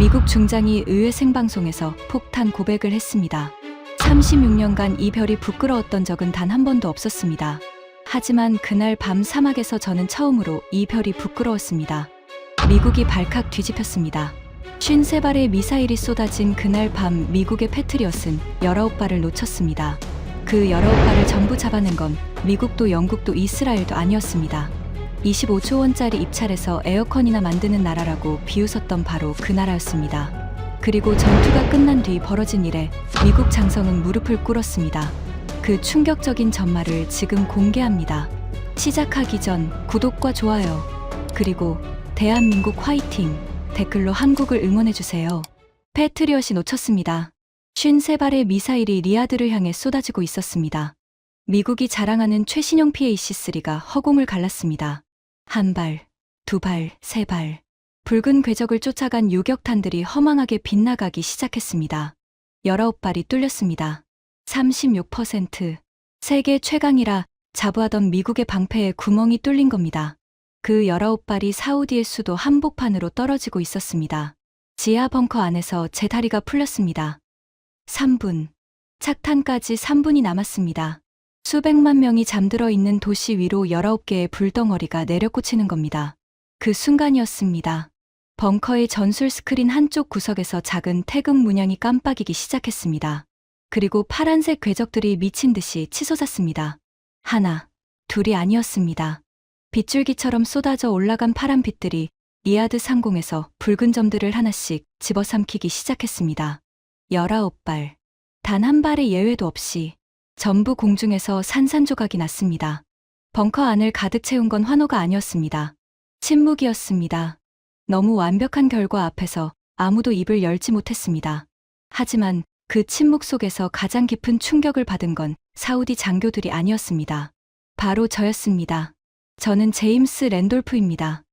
미국 중장이 의회 생방송에서 폭탄 고백을 했습니다. 36년간 이별이 부끄러웠던 적은 단 한 번도 없었습니다. 하지만 그날 밤 사막에서 저는 처음으로 이별이 부끄러웠습니다. 미국이 발칵 뒤집혔습니다. 53발의 미사일이 쏟아진 그날 밤 미국의 패트리엇은 19발을 놓쳤습니다. 그 19발을 전부 잡아낸 건 미국도 영국도 이스라엘도 아니었습니다. 25조 원짜리 입찰에서 에어컨이나 만드는 나라라고 비웃었던 바로 그 나라였습니다. 그리고 전투가 끝난 뒤 벌어진 일에 미국 장성은 무릎을 꿇었습니다. 그 충격적인 전말을 지금 공개합니다. 시작하기 전 구독과 좋아요, 그리고 대한민국 화이팅 댓글로 한국을 응원해주세요. 패트리엇이 놓쳤습니다. 53발의 미사일이 리야드를 향해 쏟아지고 있었습니다. 미국이 자랑하는 최신형 PAC-3가 허공을 갈랐습니다. 한 발, 두 발, 세 발. 붉은 궤적을 쫓아간 유격탄들이 허망하게 빗나가기 시작했습니다. 19발이 뚫렸습니다. 36%. 세계 최강이라 자부하던 미국의 방패에 구멍이 뚫린 겁니다. 그 19발이 사우디의 수도 한복판으로 떨어지고 있었습니다. 지하 벙커 안에서 제 다리가 풀렸습니다. 3분. 착탄까지 3분이 남았습니다. 수백만 명이 잠들어 있는 도시 위로 19개의 불덩어리가 내려꽂히는 겁니다. 그 순간이었습니다. 벙커의 전술 스크린 한쪽 구석에서 작은 태극 문양이 깜빡이기 시작했습니다. 그리고 파란색 궤적들이 미친 듯이 치솟았습니다. 하나, 둘이 아니었습니다. 빗줄기처럼 쏟아져 올라간 파란 빛들이 리야드 상공에서 붉은 점들을 하나씩 집어삼키기 시작했습니다. 19발. 단 한 발의 예외도 없이 전부 공중에서 산산조각이 났습니다. 벙커 안을 가득 채운 건 환호가 아니었습니다. 침묵이었습니다. 너무 완벽한 결과 앞에서 아무도 입을 열지 못했습니다. 하지만 그 침묵 속에서 가장 깊은 충격을 받은 건 사우디 장교들이 아니었습니다. 바로 저였습니다. 저는 제임스 랜돌프입니다.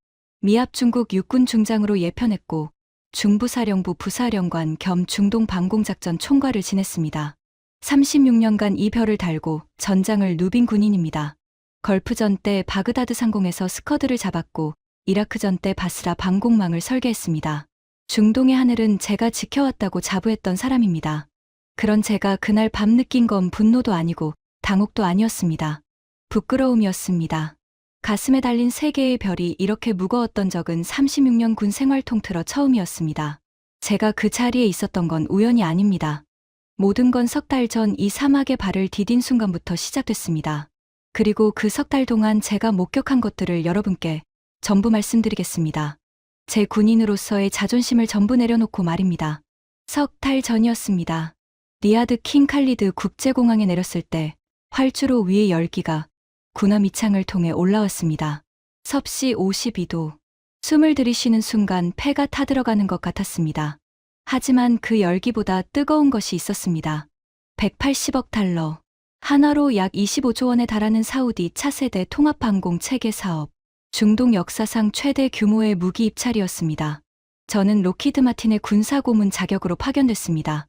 미합 중국 육군 중장으로 예편했고 중부사령부 부사령관 겸 중동 방공작전 총괄을 지냈습니다. 36년간 이 별을 달고 전장을 누빈 군인입니다. 걸프전 때 바그다드 상공에서 스커드를 잡았고 이라크전 때 바스라 방공망을 설계했습니다. 중동의 하늘은 제가 지켜왔다고 자부했던 사람입니다. 그런 제가 그날 밤 느낀 건 분노도 아니고 당혹도 아니었습니다. 부끄러움이었습니다. 가슴에 달린 3개의 별이 이렇게 무거웠던 적은 36년 군 생활 통틀어 처음이었습니다. 제가 그 자리에 있었던 건 우연이 아닙니다. 모든 건 석 달 전 이 사막에 발을 디딘 순간부터 시작됐습니다. 그리고 그 석 달 동안 제가 목격한 것들을 여러분께 전부 말씀드리겠습니다. 제 군인으로서의 자존심을 전부 내려놓고 말입니다. 석 달 전이었습니다. 리야드 킹 칼리드 국제공항에 내렸을 때 활주로 위의 열기가 군함 이창을 통해 올라왔습니다. 섭씨 52도. 숨을 들이쉬는 순간 폐가 타들어가는 것 같았습니다. 하지만 그 열기보다 뜨거운 것이 있었습니다. 180억 달러. 하나로 약 25조 원에 달하는 사우디 차세대 통합항공 체계 사업. 중동 역사상 최대 규모의 무기 입찰이었습니다. 저는 로키드 마틴의 군사고문 자격으로 파견됐습니다.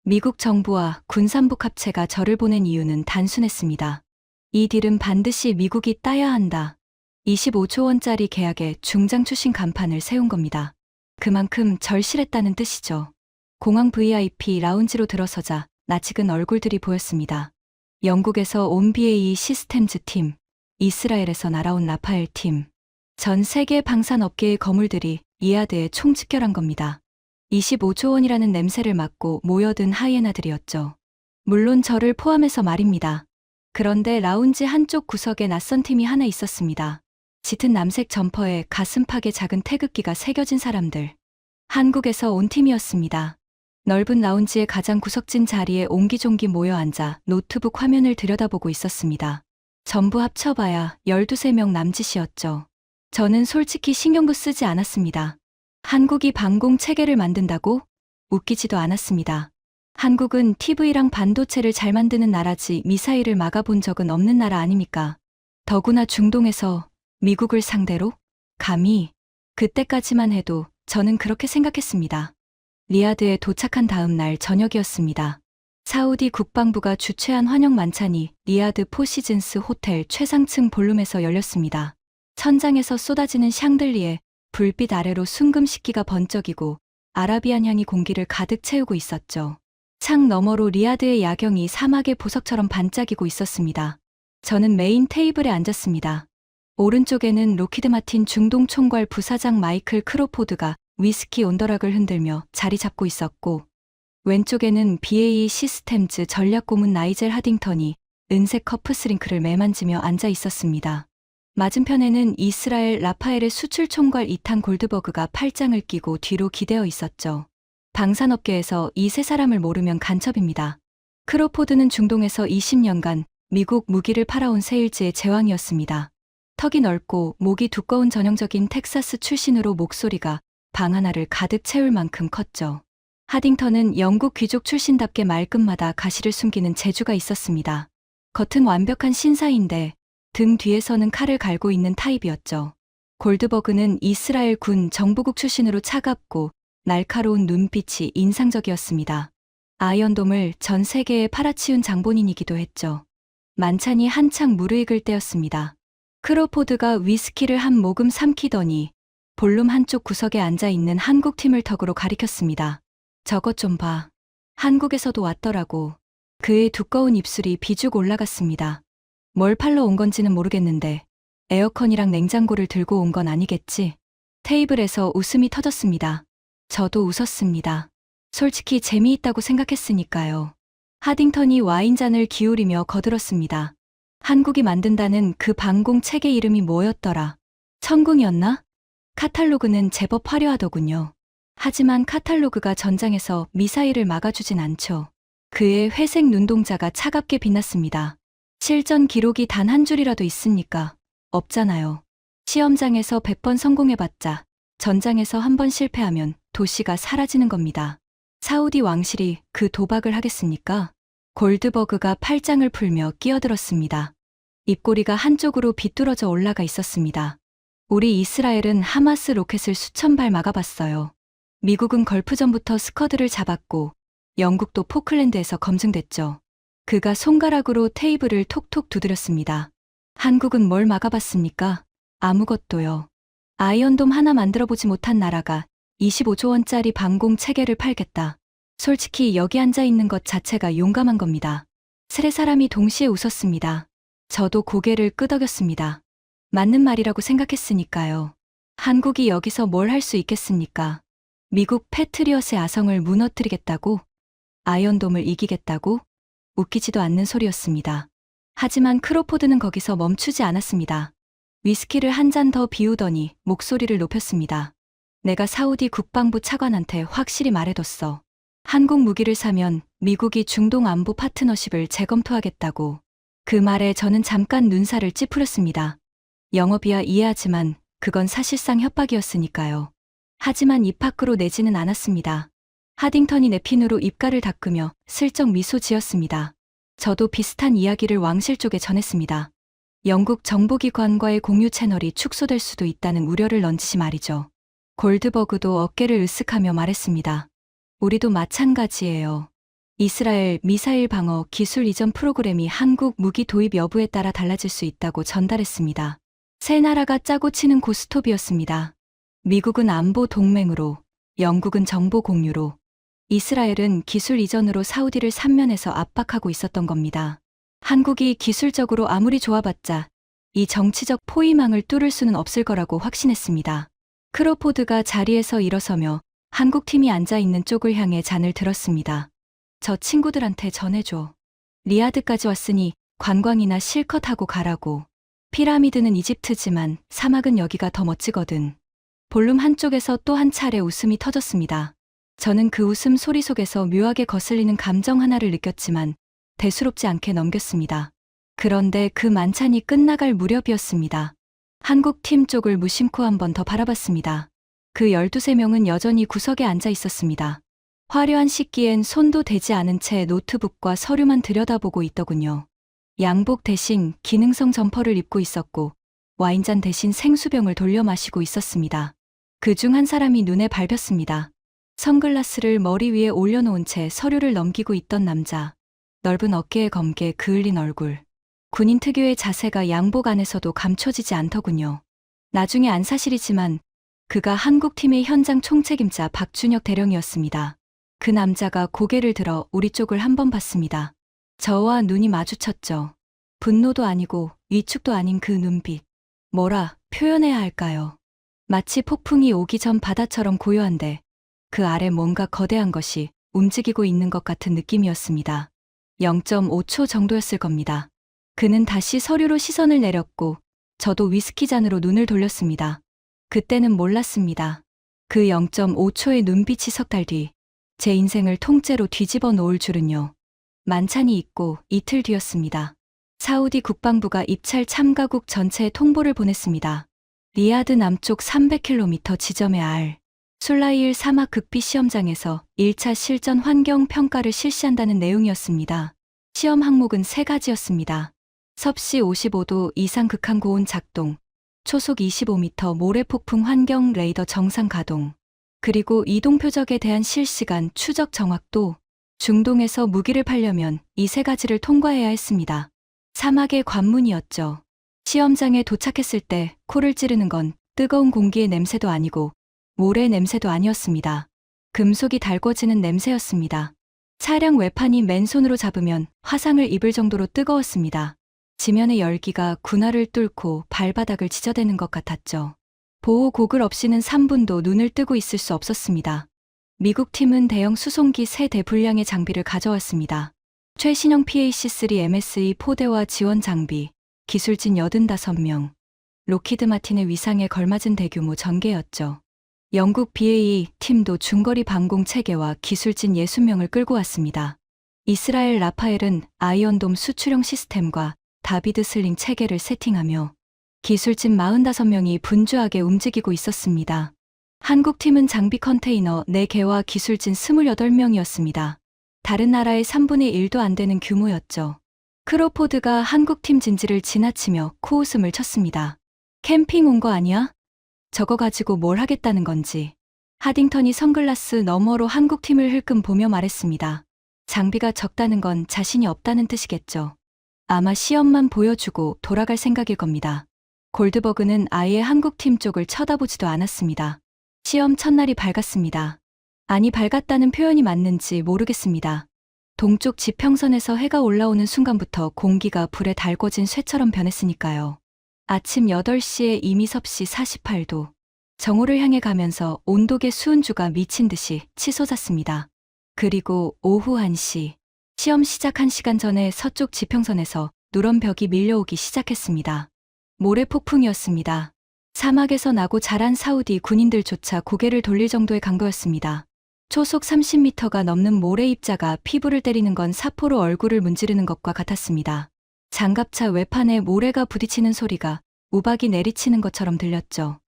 미국 정부와 군산복 합체가 저를 보낸 이유는 단순했습니다. 이 딜은 반드시 미국이 따야 한다. 25조 원짜리 계약에 중장 출신 간판을 세운 겁니다. 그만큼 절실했다는 뜻이죠. 공항 VIP 라운지로 들어서자 낯익은 얼굴들이 보였습니다. 영국에서 온 BAE 시스템즈 팀, 이스라엘에서 날아온 라파엘 팀, 전 세계 방산업계의 거물들이 리야드에 총집결한 겁니다. 25조 원이라는 냄새를 맡고 모여든 하이에나들이었죠. 물론 저를 포함해서 말입니다. 그런데 라운지 한쪽 구석에 낯선 팀이 하나 있었습니다. 짙은 남색 점퍼에 가슴팍에 작은 태극기가 새겨진 사람들. 한국에서 온 팀이었습니다. 넓은 라운지의 가장 구석진 자리에 옹기종기 모여 앉아 노트북 화면을 들여다보고 있었습니다. 전부 합쳐봐야 12~13명 남짓이었죠. 저는 솔직히 신경도 쓰지 않았습니다. 한국이 방공 체계를 만든다고? 웃기지도 않았습니다. 한국은 TV랑 반도체를 잘 만드는 나라지 미사일을 막아본 적은 없는 나라 아닙니까? 더구나 중동에서 미국을 상대로? 감히? 그때까지만 해도 저는 그렇게 생각했습니다. 리야드에 도착한 다음 날 저녁이었습니다. 사우디 국방부가 주최한 환영 만찬이 리야드 포시즌스 호텔 최상층 볼룸에서 열렸습니다. 천장에서 쏟아지는 샹들리에 불빛 아래로 순금 식기가 번쩍이고 아라비안 향이 공기를 가득 채우고 있었죠. 창 너머로 리야드의 야경이 사막의 보석처럼 반짝이고 있었습니다. 저는 메인 테이블에 앉았습니다. 오른쪽에는 로키드 마틴 중동 총괄 부사장 마이클 크로포드가 위스키 온더락을 흔들며 자리 잡고 있었고, 왼쪽에는 BAE 시스템즈 전략고문 나이젤 하딩턴이 은색 커프스링크를 매만지며 앉아 있었습니다. 맞은편에는 이스라엘 라파엘의 수출 총괄 이탄 골드버그가 팔짱을 끼고 뒤로 기대어 있었죠. 방산업계에서 이 세 사람을 모르면 간첩입니다. 크로포드는 중동에서 20년간 미국 무기를 팔아온 세일즈의 제왕이었습니다. 턱이 넓고 목이 두꺼운 전형적인 텍사스 출신으로 목소리가 방 하나를 가득 채울 만큼 컸죠. 하딩턴은 영국 귀족 출신답게 말끝마다 가시를 숨기는 재주가 있었습니다. 겉은 완벽한 신사인데 등 뒤에서는 칼을 갈고 있는 타입이었죠. 골드버그는 이스라엘 군 정보국 출신으로 차갑고 날카로운 눈빛이 인상적이었습니다. 아이언돔을 전 세계에 팔아치운 장본인이기도 했죠. 만찬이 한창 무르익을 때였습니다. 크로포드가 위스키를 한 모금 삼키더니 볼룸 한쪽 구석에 앉아있는 한국팀을 턱으로 가리켰습니다. 저것 좀 봐. 한국에서도 왔더라고. 그의 두꺼운 입술이 비죽 올라갔습니다. 뭘 팔러 온 건지는 모르겠는데 에어컨이랑 냉장고를 들고 온 건 아니겠지? 테이블에서 웃음이 터졌습니다. 저도 웃었습니다. 솔직히 재미있다고 생각했으니까요. 하딩턴이 와인잔을 기울이며 거들었습니다. 한국이 만든다는 그 방공 책의 이름이 뭐였더라? 천궁이었나? 카탈로그는 제법 화려하더군요. 하지만 카탈로그가 전장에서 미사일을 막아주진 않죠. 그의 회색 눈동자가 차갑게 빛났습니다. 실전 기록이 단 한 줄이라도 있습니까? 없잖아요. 시험장에서 100번 성공해봤자 전장에서 한 번 실패하면 도시가 사라지는 겁니다. 사우디 왕실이 그 도박을 하겠습니까? 골드버그가 팔짱을 풀며 끼어들었습니다. 입꼬리가 한쪽으로 비뚤어져 올라가 있었습니다. 우리 이스라엘은 하마스 로켓을 수천 발 막아봤어요. 미국은 걸프전부터 스커드를 잡았고 영국도 포클랜드에서 검증됐죠. 그가 손가락으로 테이블을 톡톡 두드렸습니다. 한국은 뭘 막아봤습니까? 아무것도요. 아이언돔 하나 만들어보지 못한 나라가 25조 원짜리 방공 체계를 팔겠다. 솔직히 여기 앉아있는 것 자체가 용감한 겁니다. 세 사람이 동시에 웃었습니다. 저도 고개를 끄덕였습니다. 맞는 말이라고 생각했으니까요. 한국이 여기서 뭘 할 수 있겠습니까? 미국 패트리엇의 아성을 무너뜨리겠다고? 아이언돔을 이기겠다고? 웃기지도 않는 소리였습니다. 하지만 크로포드는 거기서 멈추지 않았습니다. 위스키를 한 잔 더 비우더니 목소리를 높였습니다. 내가 사우디 국방부 차관한테 확실히 말해뒀어. 한국 무기를 사면 미국이 중동 안보 파트너십을 재검토하겠다고. 그 말에 저는 잠깐 눈살을 찌푸렸습니다. 영업이야 이해하지만 그건 사실상 협박이었으니까요. 하지만 입 밖으로 내지는 않았습니다. 하딩턴이 냅킨으로 입가를 닦으며 슬쩍 미소 지었습니다. 저도 비슷한 이야기를 왕실 쪽에 전했습니다. 영국 정보기관과의 공유 채널이 축소될 수도 있다는 우려를 넌지시 말이죠. 골드버그도 어깨를 으쓱하며 말했습니다. 우리도 마찬가지예요. 이스라엘 미사일 방어 기술 이전 프로그램이 한국 무기 도입 여부에 따라 달라질 수 있다고 전달했습니다. 세 나라가 짜고 치는 고스톱이었습니다. 미국은 안보 동맹으로, 영국은 정보 공유로, 이스라엘은 기술 이전으로 사우디를 삼면에서 압박하고 있었던 겁니다. 한국이 기술적으로 아무리 좋아봤자 이 정치적 포위망을 뚫을 수는 없을 거라고 확신했습니다. 크로포드가 자리에서 일어서며 한국팀이 앉아있는 쪽을 향해 잔을 들었습니다. 저 친구들한테 전해줘. 리야드까지 왔으니 관광이나 실컷 하고 가라고. 피라미드는 이집트지만 사막은 여기가 더 멋지거든. 볼룸 한쪽에서 또 한 차례 웃음이 터졌습니다. 저는 그 웃음 소리 속에서 묘하게 거슬리는 감정 하나를 느꼈지만 대수롭지 않게 넘겼습니다. 그런데 그 만찬이 끝나갈 무렵이었습니다. 한국팀 쪽을 무심코 한 번 더 바라봤습니다. 그 12~13명은 여전히 구석에 앉아 있었습니다. 화려한 식기엔 손도 대지 않은 채 노트북과 서류만 들여다보고 있더군요. 양복 대신 기능성 점퍼를 입고 있었고 와인잔 대신 생수병을 돌려 마시고 있었습니다. 그중 한 사람이 눈에 밟혔습니다. 선글라스를 머리 위에 올려놓은 채 서류를 넘기고 있던 남자. 넓은 어깨에 검게 그을린 얼굴. 군인 특유의 자세가 양복 안에서도 감춰지지 않더군요. 나중에 안 사실이지만 그가 한국팀의 현장 총책임자 박준혁 대령이었습니다. 그 남자가 고개를 들어 우리 쪽을 한번 봤습니다. 저와 눈이 마주쳤죠. 분노도 아니고 위축도 아닌 그 눈빛. 뭐라 표현해야 할까요? 마치 폭풍이 오기 전 바다처럼 고요한데 그 아래 뭔가 거대한 것이 움직이고 있는 것 같은 느낌이었습니다. 0.5초 정도였을 겁니다. 그는 다시 서류로 시선을 내렸고 저도 위스키 잔으로 눈을 돌렸습니다. 그때는 몰랐습니다. 그 0.5초의 눈빛이 석 달 뒤 제 인생을 통째로 뒤집어 놓을 줄은요. 만찬이 있고 이틀 뒤였습니다. 사우디 국방부가 입찰 참가국 전체에 통보를 보냈습니다. 리야드 남쪽 300km 지점의 술라이일 사막 극비 시험장에서 1차 실전 환경 평가를 실시한다는 내용이었습니다. 시험 항목은 3가지였습니다. 섭씨 55도 이상 극한 고온 작동, 초속 25m 모래 폭풍 환경 레이더 정상 가동, 그리고 이동 표적에 대한 실시간 추적 정확도, 중동에서 무기를 팔려면 이 3가지를 통과해야 했습니다. 사막의 관문이었죠. 시험장에 도착했을 때 코를 찌르는 건 뜨거운 공기의 냄새도 아니고 모래 냄새도 아니었습니다. 금속이 달궈지는 냄새였습니다. 차량 외판이 맨손으로 잡으면 화상을 입을 정도로 뜨거웠습니다. 지면의 열기가 군화를 뚫고 발바닥을 지져대는 것 같았죠. 보호 고글 없이는 3분도 눈을 뜨고 있을 수 없었습니다. 미국 팀은 대형 수송기 3대 분량의 장비를 가져왔습니다. 최신형 PAC-3 MSE 포대와 지원 장비, 기술진 85명, 로키드 마틴의 위상에 걸맞은 대규모 전개였죠. 영국 BAE 팀도 중거리 방공 체계와 기술진 60명을 끌고 왔습니다. 이스라엘 라파엘은 아이언돔 수출용 시스템과 다비드 슬링 체계를 세팅하며 기술진 45명이 분주하게 움직이고 있었습니다. 한국팀은 장비 컨테이너 4개와 기술진 28명이었습니다. 다른 나라의 3분의 1도 안 되는 규모였죠. 크로포드가 한국팀 진지를 지나치며 코웃음을 쳤습니다. 캠핑 온 거 아니야? 저거 가지고 뭘 하겠다는 건지. 하딩턴이 선글라스 너머로 한국팀을 흘끔 보며 말했습니다. 장비가 적다는 건 자신이 없다는 뜻이겠죠. 아마 시험만 보여주고 돌아갈 생각일 겁니다. 골드버그는 아예 한국팀 쪽을 쳐다보지도 않았습니다. 시험 첫날이 밝았습니다. 아니 밝았다는 표현이 맞는지 모르겠습니다. 동쪽 지평선에서 해가 올라오는 순간부터 공기가 불에 달궈진 쇠처럼 변했으니까요. 아침 8시에 이미 섭씨 48도. 정오를 향해 가면서 온도계 수은주가 미친 듯이 치솟았습니다. 그리고 오후 1시. 시험 시작 1시간 전에 서쪽 지평선에서 누런 벽이 밀려오기 시작했습니다. 모래 폭풍이었습니다. 사막에서 나고 자란 사우디 군인들조차 고개를 돌릴 정도의 강도였습니다. 초속 30m가 넘는 모래 입자가 피부를 때리는 건 사포로 얼굴을 문지르는 것과 같았습니다. 장갑차 외판에 모래가 부딪히는 소리가 우박이 내리치는 것처럼 들렸죠.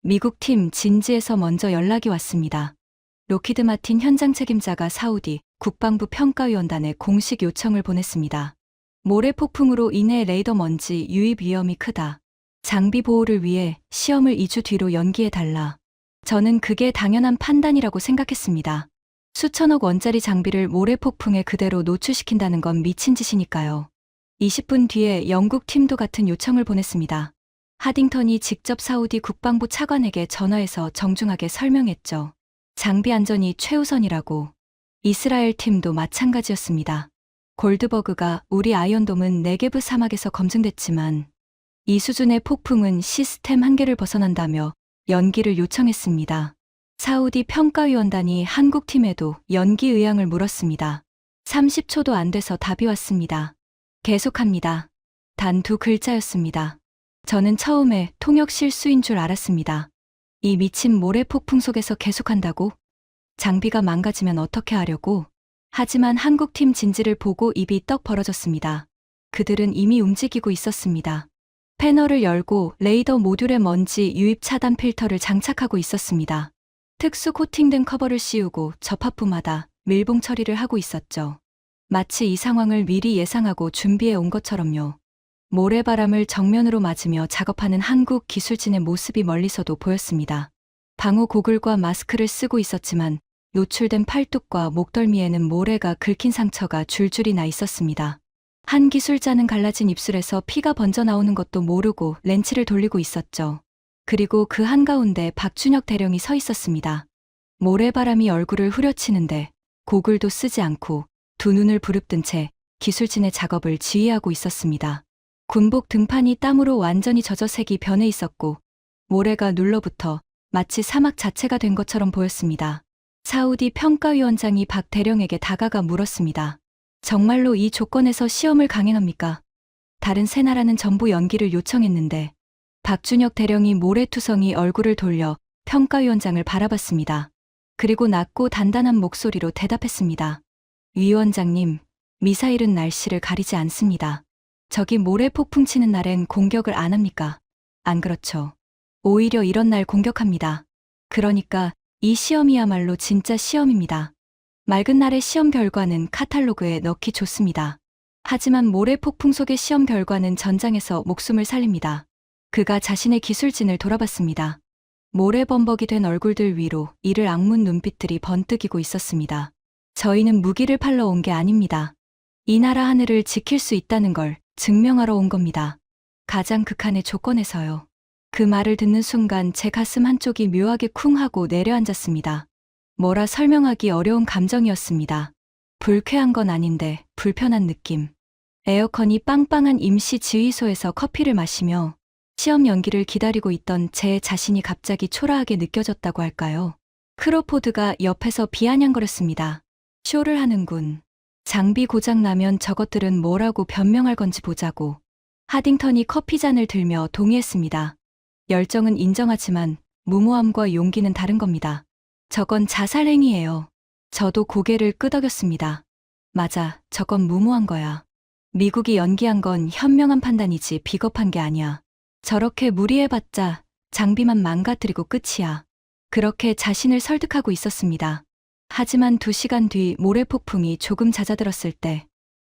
미국 팀 진지에서 먼저 연락이 왔습니다. 로키드 마틴 현장 책임자가 사우디 국방부 평가위원단에 공식 요청을 보냈습니다. 모래 폭풍으로 인해 레이더 먼지 유입 위험이 크다. 장비 보호를 위해 시험을 2주 뒤로 연기해달라. 저는 그게 당연한 판단이라고 생각했습니다. 수천억 원짜리 장비를 모래 폭풍에 그대로 노출시킨다는 건 미친 짓이니까요. 20분 뒤에 영국 팀도 같은 요청을 보냈습니다. 하딩턴이 직접 사우디 국방부 차관에게 전화해서 정중하게 설명했죠. 장비 안전이 최우선이라고. 이스라엘 팀도 마찬가지였습니다. 골드버그가 우리 아이언돔은 네게브 사막에서 검증됐지만 이 수준의 폭풍은 시스템 한계를 벗어난다며 연기를 요청했습니다. 사우디 평가위원단이 한국팀에도 연기 의향을 물었습니다. 30초도 안 돼서 답이 왔습니다. 계속합니다. 단 2글자였습니다. 저는 처음에 통역 실수인 줄 알았습니다. 이 미친 모래 폭풍 속에서 계속한다고? 장비가 망가지면 어떻게 하려고? 하지만 한국팀 진지를 보고 입이 떡 벌어졌습니다. 그들은 이미 움직이고 있었습니다. 패널을 열고 레이더 모듈에 먼지 유입 차단 필터를 장착하고 있었습니다. 특수 코팅된 커버를 씌우고 접합부마다 밀봉 처리를 하고 있었죠. 마치 이 상황을 미리 예상하고 준비해 온 것처럼요. 모래바람을 정면으로 맞으며 작업하는 한국 기술진의 모습이 멀리서도 보였습니다. 방호 고글과 마스크를 쓰고 있었지만 노출된 팔뚝과 목덜미에는 모래가 긁힌 상처가 줄줄이 나 있었습니다. 한 기술자는 갈라진 입술에서 피가 번져 나오는 것도 모르고 렌치를 돌리고 있었죠. 그리고 그 한가운데 박준혁 대령이 서 있었습니다. 모래바람이 얼굴을 후려치는데 고글도 쓰지 않고 두 눈을 부릅뜬 채 기술진의 작업을 지휘하고 있었습니다. 군복 등판이 땀으로 완전히 젖어 색이 변해 있었고 모래가 눌러붙어 마치 사막 자체가 된 것처럼 보였습니다. 사우디 평가위원장이 박 대령에게 다가가 물었습니다. 정말로 이 조건에서 시험을 강행합니까? 다른 세 나라는 전부 연기를 요청했는데 박준혁 대령이 모래투성이 얼굴을 돌려 평가위원장을 바라봤습니다. 그리고 낮고 단단한 목소리로 대답했습니다. 위원장님, 미사일은 날씨를 가리지 않습니다. 저기 모래 폭풍 치는 날엔 공격을 안 합니까? 안 그렇죠. 오히려 이런 날 공격합니다. 그러니까 이 시험이야말로 진짜 시험입니다. 맑은 날의 시험 결과는 카탈로그에 넣기 좋습니다. 하지만 모래 폭풍 속의 시험 결과는 전장에서 목숨을 살립니다. 그가 자신의 기술진을 돌아봤습니다. 모래 범벅이 된 얼굴들 위로 이를 악문 눈빛들이 번뜩이고 있었습니다. 저희는 무기를 팔러 온 게 아닙니다. 이 나라 하늘을 지킬 수 있다는 걸 증명하러 온 겁니다. 가장 극한의 조건에서요. 그 말을 듣는 순간 제 가슴 한쪽이 묘하게 쿵 하고 내려앉았습니다. 뭐라 설명하기 어려운 감정이었습니다. 불쾌한 건 아닌데 불편한 느낌. 에어컨이 빵빵한 임시 지휘소에서 커피를 마시며 시험 연기를 기다리고 있던 제 자신이 갑자기 초라하게 느껴졌다고 할까요? 크로포드가 옆에서 비아냥거렸습니다. 쇼를 하는군. 장비 고장 나면 저것들은 뭐라고 변명할 건지 보자고. 하딩턴이 커피잔을 들며 동의했습니다. 열정은 인정하지만 무모함과 용기는 다른 겁니다. 저건 자살행위예요. 저도 고개를 끄덕였습니다. 맞아, 저건 무모한 거야. 미국이 연기한 건 현명한 판단이지 비겁한 게 아니야. 저렇게 무리해봤자 장비만 망가뜨리고 끝이야. 그렇게 자신을 설득하고 있었습니다. 하지만 2시간 뒤 모래폭풍이 조금 잦아들었을 때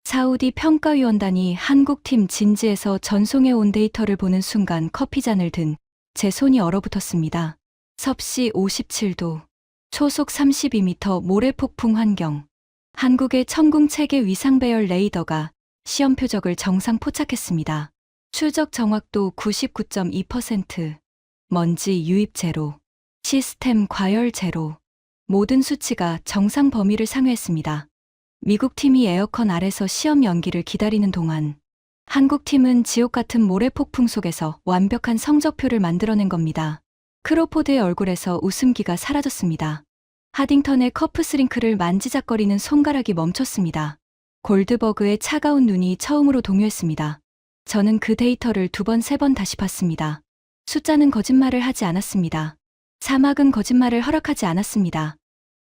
사우디 평가위원단이 한국팀 진지에서 전송해 온 데이터를 보는 순간 커피잔을 든 제 손이 얼어붙었습니다. 섭씨 57도, 초속 32m 모래폭풍 환경. 한국의 천궁 체계 위상 배열 레이더가 시험 표적을 정상 포착했습니다. 추적 정확도 99.2%, 먼지 유입 제로, 시스템 과열 제로, 모든 수치가 정상 범위를 상회했습니다. 미국 팀이 에어컨 아래서 시험 연기를 기다리는 동안 한국 팀은 지옥 같은 모래폭풍 속에서 완벽한 성적표를 만들어낸 겁니다. 크로포드의 얼굴에서 웃음기가 사라졌습니다. 하딩턴의 커프 스링크를 만지작거리는 손가락이 멈췄습니다. 골드버그의 차가운 눈이 처음으로 동요했습니다. 저는 그 데이터를 2번, 3번 다시 봤습니다. 숫자는 거짓말을 하지 않았습니다. 사막은 거짓말을 허락하지 않았습니다.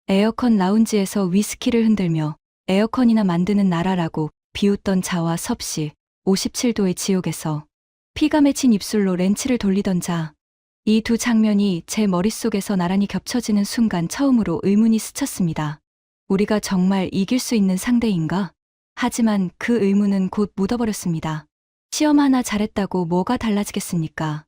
에어컨 라운지에서 위스키를 흔들며 에어컨이나 만드는 나라라고 비웃던 자와 섭씨 57도의 지옥에서 피가 맺힌 입술로 렌치를 돌리던 자. 이 두 장면이 제 머릿속에서 나란히 겹쳐지는 순간 처음으로 의문이 스쳤습니다. 우리가 정말 이길 수 있는 상대인가? 하지만 그 의문은 곧 묻어버렸습니다. 시험 하나 잘했다고 뭐가 달라지겠습니까?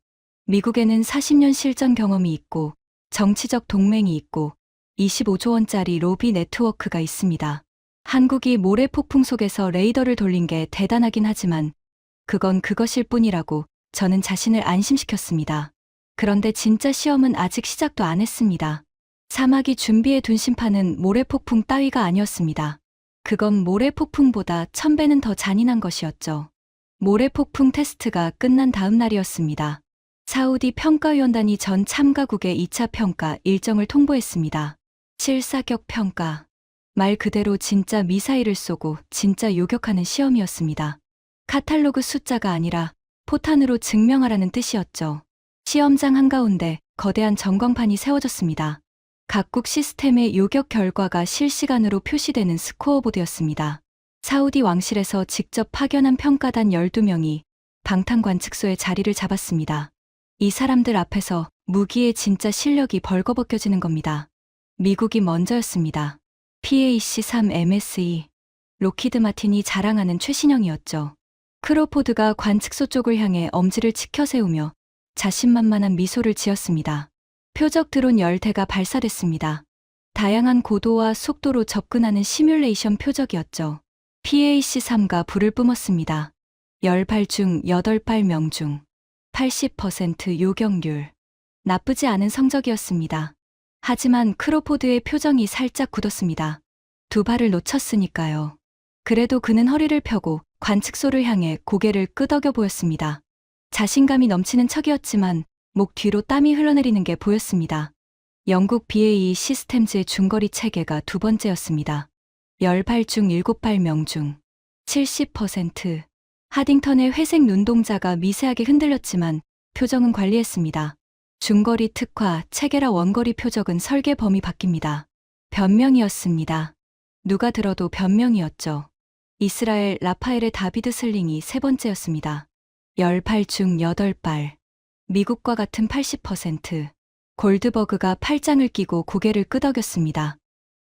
미국에는 40년 실전 경험이 있고 정치적 동맹이 있고 25조 원짜리 로비 네트워크가 있습니다. 한국이 모래 폭풍 속에서 레이더를 돌린 게 대단하긴 하지만 그건 그것일 뿐이라고 저는 자신을 안심시켰습니다. 그런데 진짜 시험은 아직 시작도 안 했습니다. 사막이 준비해 둔 심판은 모래 폭풍 따위가 아니었습니다. 그건 모래 폭풍보다 1000배는 더 잔인한 것이었죠. 모래 폭풍 테스트가 끝난 다음 날이었습니다. 사우디 평가위원단이 전 참가국의 2차 평가 일정을 통보했습니다. 실사격 평가. 말 그대로 진짜 미사일을 쏘고 진짜 요격하는 시험이었습니다. 카탈로그 숫자가 아니라 포탄으로 증명하라는 뜻이었죠. 시험장 한가운데 거대한 전광판이 세워졌습니다. 각국 시스템의 요격 결과가 실시간으로 표시되는 스코어보드였습니다. 사우디 왕실에서 직접 파견한 평가단 12명이 방탄 관측소에 자리를 잡았습니다. 이 사람들 앞에서 무기의 진짜 실력이 벌거벗겨지는 겁니다. 미국이 먼저였습니다. PAC-3 MSE, 로키드 마틴이 자랑하는 최신형이었죠. 크로포드가 관측소 쪽을 향해 엄지를 치켜 세우며 자신만만한 미소를 지었습니다. 표적 드론 10대가 발사됐습니다. 다양한 고도와 속도로 접근하는 시뮬레이션 표적이었죠. PAC-3가 불을 뿜었습니다. 10발 중 8발 명중, 80% 요격률. 나쁘지 않은 성적이었습니다. 하지만 크로포드의 표정이 살짝 굳었습니다. 두 발을 놓쳤으니까요. 그래도 그는 허리를 펴고 관측소를 향해 고개를 끄덕여 보였습니다. 자신감이 넘치는 척이었지만 목 뒤로 땀이 흘러내리는 게 보였습니다. 영국 BAE 시스템즈의 중거리 체계가 두 번째였습니다. 10발 중 7발 명중 70%. 하딩턴의 회색 눈동자가 미세하게 흔들렸지만 표정은 관리했습니다. 중거리 특화, 체계라 원거리 표적은 설계 범위 바뀝니다. 변명이었습니다. 누가 들어도 변명이었죠. 이스라엘 라파엘의 다비드 슬링이 세 번째였습니다. 10발 중 8발. 미국과 같은 80%. 골드버그가 팔짱을 끼고 고개를 끄덕였습니다.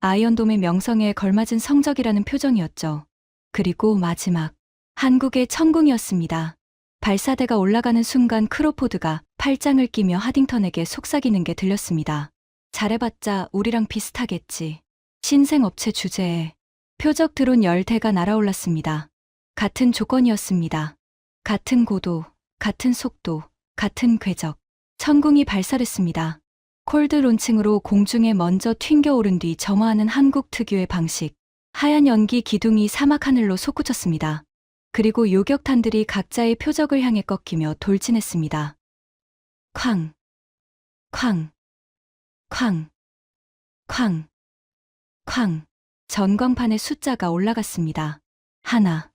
아이언돔의 명성에 걸맞은 성적이라는 표정이었죠. 그리고 마지막. 한국의 천궁이었습니다. 발사대가 올라가는 순간 크로포드가 팔짱을 끼며 하딩턴에게 속삭이는 게 들렸습니다. 잘해봤자 우리랑 비슷하겠지. 신생업체 주제에 표적 드론 10대가 날아올랐습니다. 같은 조건이었습니다. 같은 고도, 같은 속도, 같은 궤적. 천궁이 발사됐습니다. 콜드 론칭으로 공중에 먼저 튕겨오른 뒤 점화하는 한국 특유의 방식. 하얀 연기 기둥이 사막 하늘로 솟구쳤습니다. 그리고 요격탄들이 각자의 표적을 향해 꺾이며 돌진했습니다. 쾅, 쾅, 쾅, 쾅, 쾅. 전광판에 숫자가 올라갔습니다. 하나,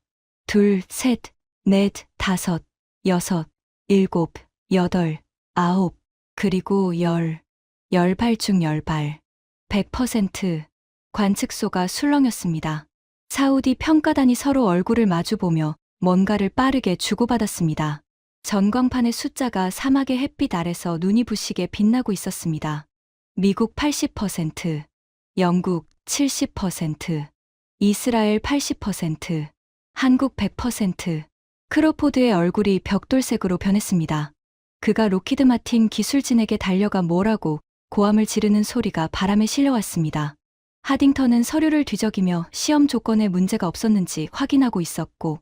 둘, 셋, 넷, 다섯, 여섯, 일곱, 여덟, 아홉, 그리고 10발 중 10발. 100%. 관측소가 술렁였습니다. 사우디 평가단이 서로 얼굴을 마주보며 뭔가를 빠르게 주고받았습니다. 전광판의 숫자가 사막의 햇빛 아래서 눈이 부시게 빛나고 있었습니다. 미국 80%, 영국 70%, 이스라엘 80%, 한국 100%. 크로포드의 얼굴이 벽돌색으로 변했습니다. 그가 로키드 마틴 기술진에게 달려가 뭐라고 고함을 지르는 소리가 바람에 실려왔습니다. 하딩턴은 서류를 뒤적이며 시험 조건에 문제가 없었는지 확인하고 있었고,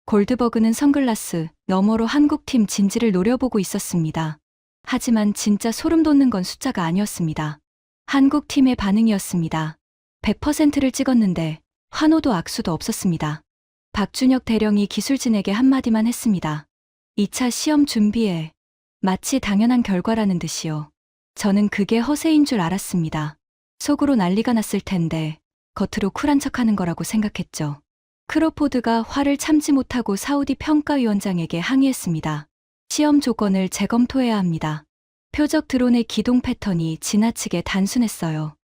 골드버그는 선글라스 너머로 한국팀 진지를 노려보고 있었습니다. 하지만 진짜 소름 돋는 건 숫자가 아니었습니다. 한국팀의 반응이었습니다. 100%를 찍었는데 환호도 악수도 없었습니다. 박준혁 대령이 기술진에게 한마디만 했습니다. 2차 시험 준비에 마치 당연한 결과라는 듯이요. 저는 그게 허세인 줄 알았습니다. 속으로 난리가 났을 텐데 겉으로 쿨한 척하는 거라고 생각했죠. 크로포드가 화를 참지 못하고 사우디 평가위원장에게 항의했습니다. 시험 조건을 재검토해야 합니다. 표적 드론의 기동 패턴이 지나치게 단순했어요.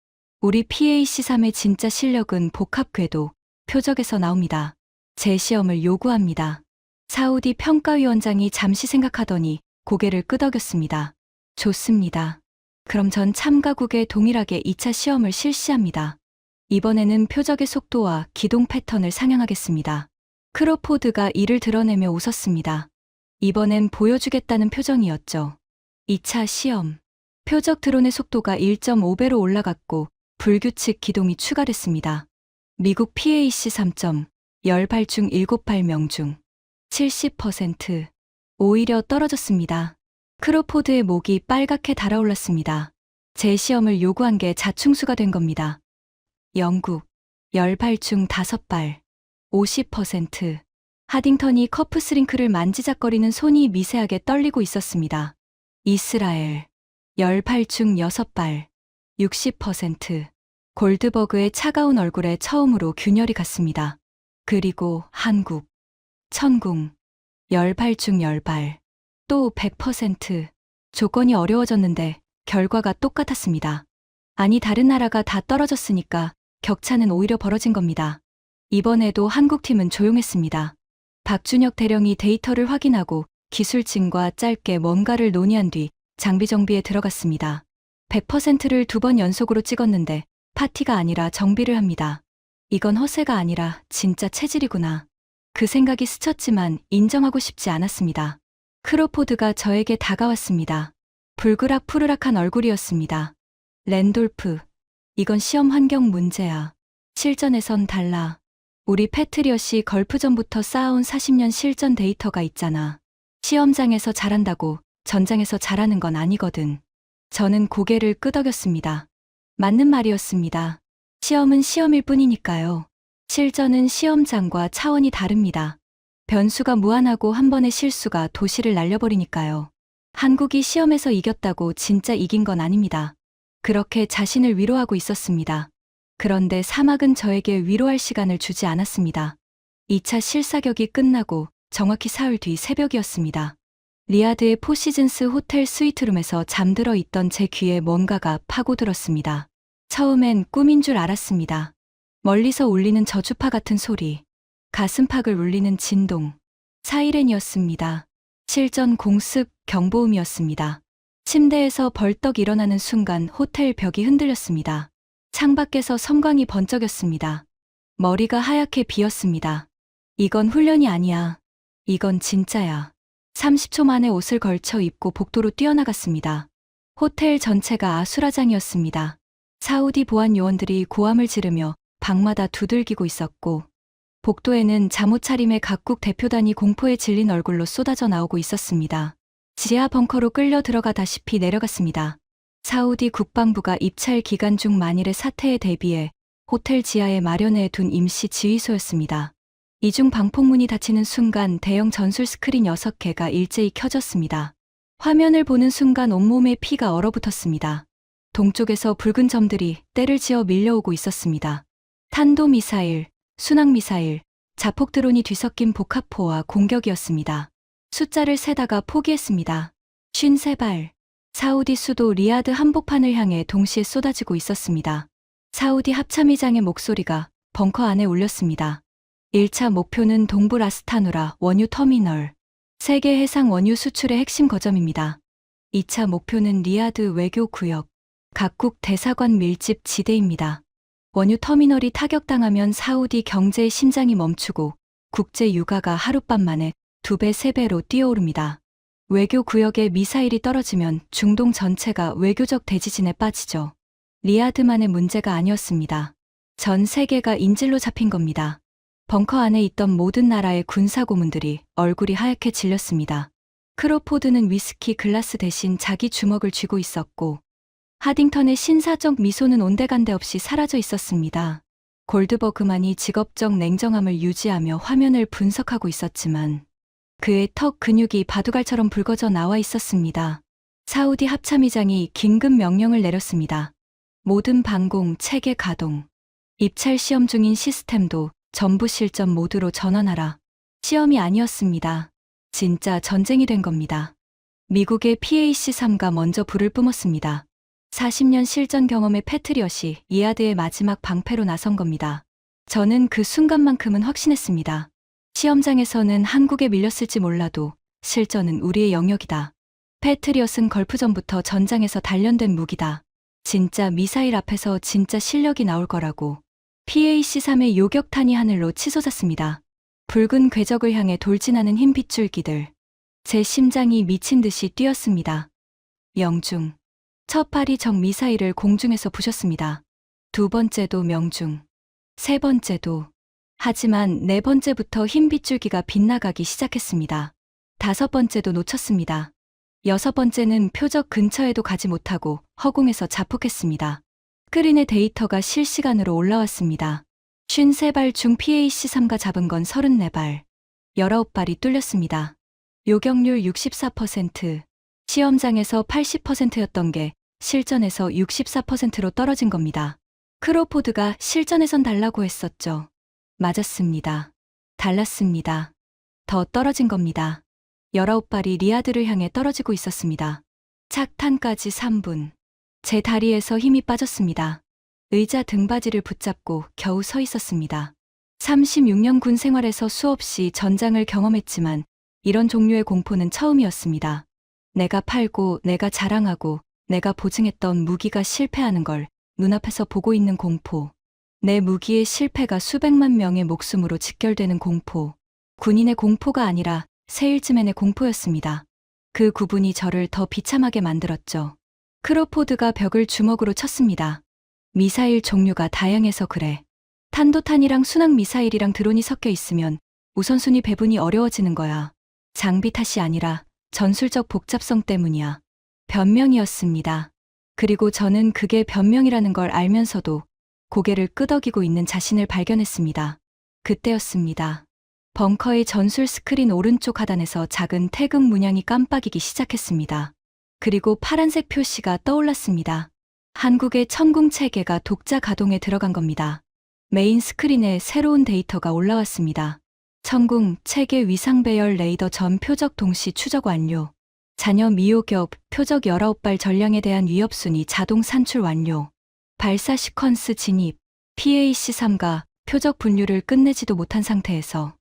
우리 PAC-3의 진짜 실력은 복합 궤도, 표적에서 나옵니다. 재시험을 요구합니다. 사우디 평가위원장이 잠시 생각하더니 고개를 끄덕였습니다. 좋습니다. 그럼 전 참가국에 동일하게 2차 시험을 실시합니다. 이번에는 표적의 속도와 기동 패턴을 상향하겠습니다. 크로포드가 이를 드러내며 웃었습니다. 이번엔 보여주겠다는 표정이었죠. 2차 시험. 표적 드론의 속도가 1.5배로 올라갔고 불규칙 기동이 추가됐습니다. 미국 PAC-3. 10발 중 7발 명중. 70%. 오히려 떨어졌습니다. 크로포드의 목이 빨갛게 달아올랐습니다. 재시험을 요구한 게 자충수가 된 겁니다. 영국. 10발 중 5발. 50%. 하딩턴이 커프스링크를 만지작거리는 손이 미세하게 떨리고 있었습니다. 이스라엘. 10발 중 6발. 60%. 골드버그의 차가운 얼굴에 처음으로 균열이 갔습니다. 그리고 한국. 천궁. 10발 중 10발. 또 100%. 조건이 어려워졌는데 결과가 똑같았습니다. 아니 다른 나라가 다 떨어졌으니까 격차는 오히려 벌어진 겁니다. 이번에도 한국팀은 조용했습니다. 박준혁 대령이 데이터를 확인하고 기술진과 짧게 뭔가를 논의한 뒤 장비 정비에 들어갔습니다. 100%를 2번 연속으로 찍었는데 파티가 아니라 정비를 합니다. 이건 허세가 아니라 진짜 체질이구나. 그 생각이 스쳤지만 인정하고 싶지 않았습니다. 크로포드가 저에게 다가왔습니다. 불그락 푸르락한 얼굴이었습니다. 랜돌프, 이건 시험 환경 문제야. 실전에선 달라. 우리 패트리엇이 걸프전부터 쌓아온 40년 실전 데이터가 있잖아. 시험장에서 잘한다고 전장에서 잘하는 건 아니거든. 저는 고개를 끄덕였습니다. 맞는 말이었습니다. 시험은 시험일 뿐이니까요. 실전은 시험장과 차원이 다릅니다. 변수가 무한하고 한 번의 실수가 도시를 날려버리니까요. 한국이 시험에서 이겼다고 진짜 이긴 건 아닙니다. 그렇게 자신을 위로하고 있었습니다. 그런데 사막은 저에게 위로할 시간을 주지 않았습니다. 2차 실사격이 끝나고 정확히 사흘 뒤 새벽이었습니다. 리야드의 포시즌스 호텔 스위트룸에서 잠들어 있던 제 귀에 뭔가가 파고들었습니다. 처음엔 꿈인 줄 알았습니다. 멀리서 울리는 저주파 같은 소리, 가슴팍을 울리는 진동, 사이렌이었습니다. 실전 공습 경보음이었습니다. 침대에서 벌떡 일어나는 순간 호텔 벽이 흔들렸습니다. 창밖에서 섬광이 번쩍였습니다. 머리가 하얗게 비었습니다. 이건 훈련이 아니야. 이건 진짜야. 30초 만에 옷을 걸쳐 입고 복도로 뛰어나갔습니다. 호텔 전체가 아수라장이었습니다. 사우디 보안 요원들이 고함을 지르며 방마다 두들기고 있었고, 복도에는 잠옷 차림의 각국 대표단이 공포에 질린 얼굴로 쏟아져 나오고 있었습니다. 지하 벙커로 끌려 들어가다시피 내려갔습니다. 사우디 국방부가 입찰 기간 중 만일의 사태에 대비해 호텔 지하에 마련해 둔 임시 지휘소였습니다. 이중 방폭문이 닫히는 순간 대형 전술 스크린 6개가 일제히 켜졌습니다. 화면을 보는 순간 온몸에 피가 얼어붙었습니다. 동쪽에서 붉은 점들이 때를 지어 밀려오고 있었습니다. 탄도미사일, 순항미사일, 자폭 드론이 뒤섞인 복합포와 공격이었습니다. 숫자를 세다가 포기했습니다. 53발. 사우디 수도 리야드 한복판을 향해 동시에 쏟아지고 있었습니다. 사우디 합참의장의 목소리가 벙커 안에 울렸습니다. 1차 목표는 동부 라스타누라 원유 터미널, 세계 해상 원유 수출의 핵심 거점입니다. 2차 목표는 리야드 외교구역, 각국 대사관 밀집 지대입니다. 원유 터미널이 타격당하면 사우디 경제의 심장이 멈추고 국제 유가가 하룻밤 만에 2배, 3배로 뛰어오릅니다. 외교구역에 미사일이 떨어지면 중동 전체가 외교적 대지진에 빠지죠. 리야드만의 문제가 아니었습니다. 전 세계가 인질로 잡힌 겁니다. 벙커 안에 있던 모든 나라의 군사고문들이 얼굴이 하얗게 질렸습니다. 크로포드는 위스키 글라스 대신 자기 주먹을 쥐고 있었고, 하딩턴의 신사적 미소는 온데간데 없이 사라져 있었습니다. 골드버그만이 직업적 냉정함을 유지하며 화면을 분석하고 있었지만 그의 턱 근육이 바둑알처럼 붉어져 나와 있었습니다. 사우디 합참의장이 긴급 명령을 내렸습니다. 모든 방공 체계 가동. 입찰 시험 중인 시스템도 전부 실전 모드로 전환하라. 시험이 아니었습니다. 진짜 전쟁이 된 겁니다. 미국의 PAC-3가 먼저 불을 뿜었습니다. 40년 실전 경험의 패트리엇이 리야드의 마지막 방패로 나선 겁니다. 저는 그 순간만큼은 확신했습니다. 시험장에서는 한국에 밀렸을지 몰라도 실전은 우리의 영역이다. 패트리엇은 걸프전부터 전장에서 단련된 무기다. 진짜 미사일 앞에서 진짜 실력이 나올 거라고. PAC-3의 요격탄이 하늘로 치솟았습니다. 붉은 궤적을 향해 돌진하는 흰 빗줄기들. 제 심장이 미친 듯이 뛰었습니다. 명중. 첫 발이 적 미사일을 공중에서 부셨습니다. 두 번째도 명중. 세 번째도. 하지만 네 번째부터 흰 빗줄기가 빗나가기 시작했습니다. 다섯 번째도 놓쳤습니다. 여섯 번째는 표적 근처에도 가지 못하고 허공에서 자폭했습니다. 스크린의 데이터가 실시간으로 올라왔습니다. 53발 중 PAC-3가 잡은 건 34발. 19발이 뚫렸습니다. 요격률 64%. 시험장에서 80%였던 게 실전에서 64%로 떨어진 겁니다. 크로포드가 실전에선 달라고 했었죠. 맞았습니다. 달랐습니다. 더 떨어진 겁니다. 19발이 리야드를 향해 떨어지고 있었습니다. 착탄까지 3분. 제 다리에서 힘이 빠졌습니다. 의자 등받이를 붙잡고 겨우 서 있었습니다. 36년 군 생활에서 수없이 전장을 경험했지만 이런 종류의 공포는 처음이었습니다. 내가 팔고 내가 자랑하고 내가 보증했던 무기가 실패하는 걸 눈앞에서 보고 있는 공포. 내 무기의 실패가 수백만 명의 목숨으로 직결되는 공포. 군인의 공포가 아니라 세일즈맨의 공포였습니다. 그 구분이 저를 더 비참하게 만들었죠. 크로포드가 벽을 주먹으로 쳤습니다. 미사일 종류가 다양해서 그래. 탄도탄이랑 순항 미사일이랑 드론이 섞여 있으면 우선순위 배분이 어려워지는 거야. 장비 탓이 아니라 전술적 복잡성 때문이야. 변명이었습니다. 그리고 저는 그게 변명이라는 걸 알면서도 고개를 끄덕이고 있는 자신을 발견했습니다. 그때였습니다. 벙커의 전술 스크린 오른쪽 하단에서 작은 태극 문양이 깜빡이기 시작했습니다. 그리고 파란색 표시가 떠올랐습니다. 한국의 천궁 체계가 독자 가동에 들어간 겁니다. 메인 스크린에 새로운 데이터가 올라왔습니다. 천궁 체계 위상 배열 레이더 전 표적 동시 추적 완료. 잔여 미호격 표적 19발 전량에 대한 위협 순위 자동 산출 완료. 발사 시퀀스 진입. PAC-3가 표적 분류를 끝내지도 못한 상태에서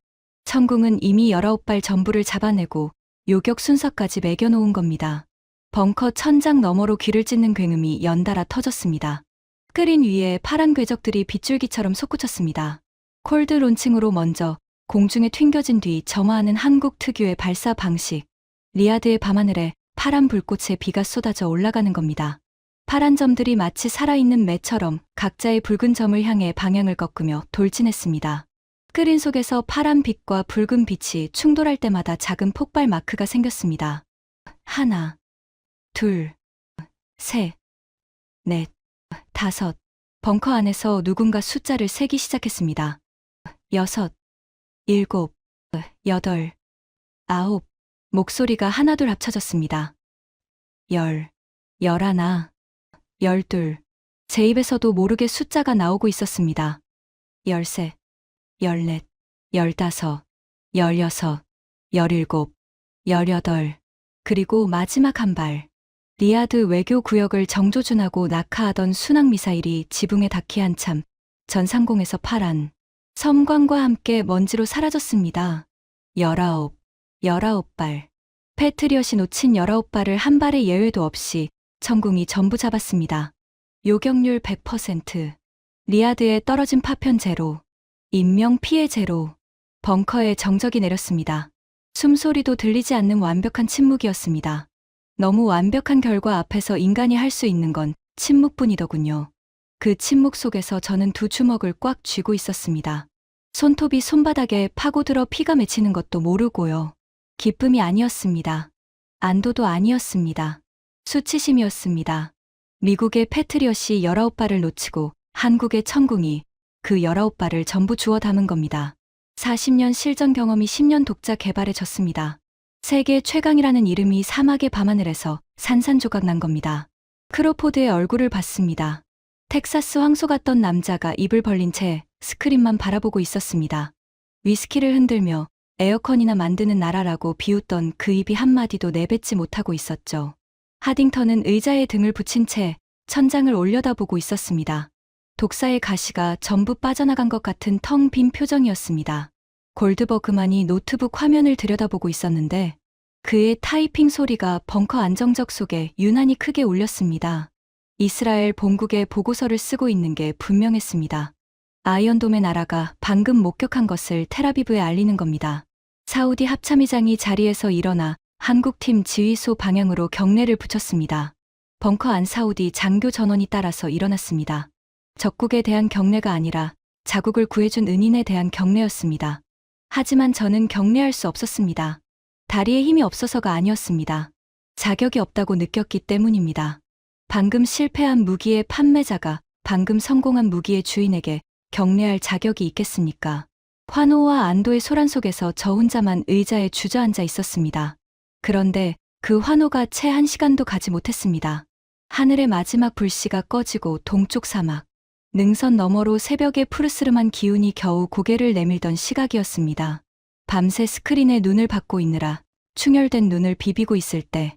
천궁은 이미 19발 전부를 잡아내고 요격 순서까지 매겨놓은 겁니다. 벙커 천장 너머로 귀를 찢는 굉음이 연달아 터졌습니다. 스크린 위에 파란 궤적들이 빗줄기처럼 솟구쳤습니다. 콜드 론칭으로 먼저 공중에 튕겨진 뒤 점화하는 한국 특유의 발사 방식. 리야드의 밤하늘에 파란 불꽃에 비가 쏟아져 올라가는 겁니다. 파란 점들이 마치 살아있는 매처럼 각자의 붉은 점을 향해 방향을 꺾으며 돌진했습니다. 스크린 속에서 파란 빛과 붉은 빛이 충돌할 때마다 작은 폭발 마크가 생겼습니다. 하나, 둘, 셋, 넷, 다섯. 벙커 안에서 누군가 숫자를 세기 시작했습니다. 여섯, 일곱, 여덟, 아홉. 목소리가 하나둘 합쳐졌습니다. 열, 열하나, 열둘. 제 입에서도 모르게 숫자가 나오고 있었습니다. 열셋, 열넷, 열다섯, 열여섯, 열일곱, 열여덟. 그리고 마지막 한 발. 리야드 외교 구역을 정조준하고 낙하하던 순항미사일이 지붕에 닿기 한참 전 상공에서 파란 섬광과 함께 먼지로 사라졌습니다. 19발. 패트리엇이 놓친 19발을 한 발의 예외도 없이 천궁이 전부 잡았습니다. 요격률 100%. 리야드에 떨어진 파편 제로. 인명 피해 제로. 벙커에 정적이 내렸습니다. 숨소리도 들리지 않는 완벽한 침묵이었습니다. 너무 완벽한 결과 앞에서 인간이 할 수 있는 건 침묵뿐이더군요. 그 침묵 속에서 저는 두 주먹을 꽉 쥐고 있었습니다. 손톱이 손바닥에 파고들어 피가 맺히는 것도 모르고요. 기쁨이 아니었습니다. 안도도 아니었습니다. 수치심이었습니다. 미국의 패트리엇이 19발을 놓치고 한국의 천궁이 그 19발을 전부 주워 담은 겁니다. 40년 실전 경험이 10년 독자 개발에 졌습니다. 세계 최강이라는 이름이 사막의 밤하늘에서 산산조각 난 겁니다. 크로포드의 얼굴을 봤습니다. 텍사스 황소 같던 남자가 입을 벌린 채 스크린만 바라보고 있었습니다. 위스키를 흔들며 에어컨이나 만드는 나라라고 비웃던 그 입이 한마디도 내뱉지 못하고 있었죠. 하딩턴은 의자에 등을 붙인 채 천장을 올려다보고 있었습니다. 독사의 가시가 전부 빠져나간 것 같은 텅 빈 표정이었습니다. 골드버그만이 노트북 화면을 들여다보고 있었는데 그의 타이핑 소리가 벙커 안정적 속에 유난히 크게 울렸습니다. 이스라엘 본국의 보고서를 쓰고 있는 게 분명했습니다. 아이언돔의 나라가 방금 목격한 것을 텔아비브에 알리는 겁니다. 사우디 합참의장이 자리에서 일어나 한국팀 지휘소 방향으로 경례를 붙였습니다. 벙커 안 사우디 장교 전원이 따라서 일어났습니다. 적국에 대한 경례가 아니라 자국을 구해준 은인에 대한 경례였습니다. 하지만 저는 경례할 수 없었습니다. 다리에 힘이 없어서가 아니었습니다. 자격이 없다고 느꼈기 때문입니다. 방금 실패한 무기의 판매자가 방금 성공한 무기의 주인에게 경례할 자격이 있겠습니까? 환호와 안도의 소란 속에서 저 혼자만 의자에 주저앉아 있었습니다. 그런데 그 환호가 채 1시간도 가지 못했습니다. 하늘의 마지막 불씨가 꺼지고 동쪽 사막, 능선 너머로 새벽의 푸르스름한 기운이 겨우 고개를 내밀던 시각이었습니다. 밤새 스크린에 눈을 받고 있느라 충혈된 눈을 비비고 있을 때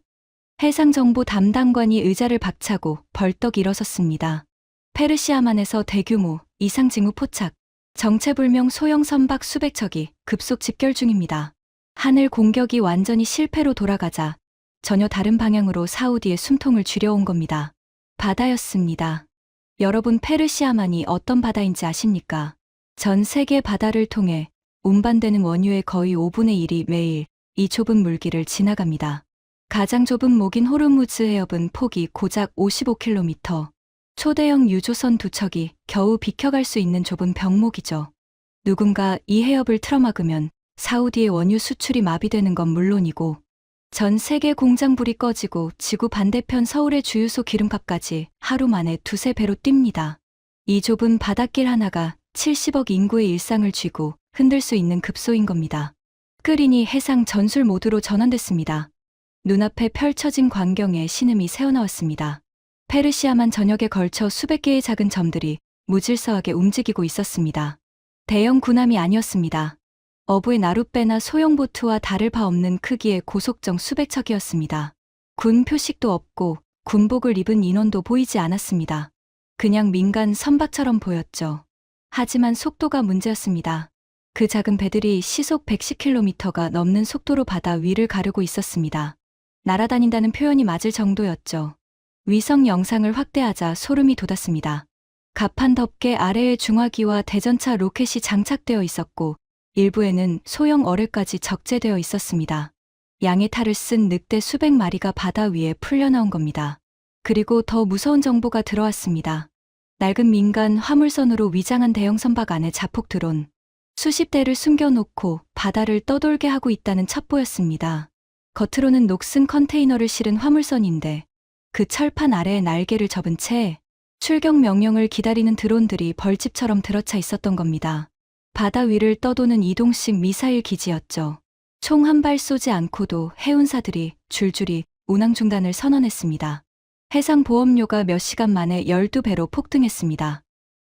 해상정보 담당관이 의자를 박차고 벌떡 일어섰습니다. 페르시아만에서 대규모 이상 징후 포착, 정체불명 소형 선박 수백 척이 급속 집결 중입니다. 하늘 공격이 완전히 실패로 돌아가자 전혀 다른 방향으로 사우디의 숨통을 쥐려온 겁니다. 바다였습니다. 여러분, 페르시아만이 어떤 바다인지 아십니까? 전 세계 바다를 통해 운반되는 원유의 거의 5분의 1이 매일 이 좁은 물길을 지나갑니다. 가장 좁은 목인 호르무즈 해협은 폭이 고작 55km. 초대형 유조선 2척이 겨우 비켜갈 수 있는 좁은 병목이죠. 누군가 이 해협을 틀어막으면 사우디의 원유 수출이 마비되는 건 물론이고 전 세계 공장 불이 꺼지고 지구 반대편 서울의 주유소 기름값까지 하루 만에 두세 배로 뜁니다. 이 좁은 바닷길 하나가 70억 인구의 일상을 쥐고 흔들 수 있는 급소인 겁니다. 끓이니 해상 전술 모드로 전환됐습니다. 눈앞에 펼쳐진 광경에 신음이 새어나왔습니다. 페르시아만 전역에 걸쳐 수백 개의 작은 점들이 무질서하게 움직이고 있었습니다. 대형 군함이 아니었습니다. 어부의 나룻배나 소형 보트와 다를 바 없는 크기의 고속정 수백 척이었습니다. 군 표식도 없고 군복을 입은 인원도 보이지 않았습니다. 그냥 민간 선박처럼 보였죠. 하지만 속도가 문제였습니다. 그 작은 배들이 시속 110km가 넘는 속도로 바다 위를 가르고 있었습니다. 날아다닌다는 표현이 맞을 정도였죠. 위성 영상을 확대하자 소름이 돋았습니다. 갑판 덮개 아래에 중화기와 대전차 로켓이 장착되어 있었고 일부에는 소형 어뢰까지 적재되어 있었습니다. 양의 탈을 쓴 늑대 수백 마리가 바다 위에 풀려나온 겁니다. 그리고 더 무서운 정보가 들어왔습니다. 낡은 민간 화물선으로 위장한 대형 선박 안에 자폭 드론 수십 대를 숨겨놓고 바다를 떠돌게 하고 있다는 첩보였습니다. 겉으로는 녹슨 컨테이너를 실은 화물선인데 그 철판 아래에 날개를 접은 채 출격 명령을 기다리는 드론들이 벌집처럼 들어차 있었던 겁니다. 바다 위를 떠도는 이동식 미사일 기지였죠. 총 한 발 쏘지 않고도 해운사들이 줄줄이 운항 중단을 선언했습니다. 해상 보험료가 몇 시간 만에 12배로 폭등했습니다.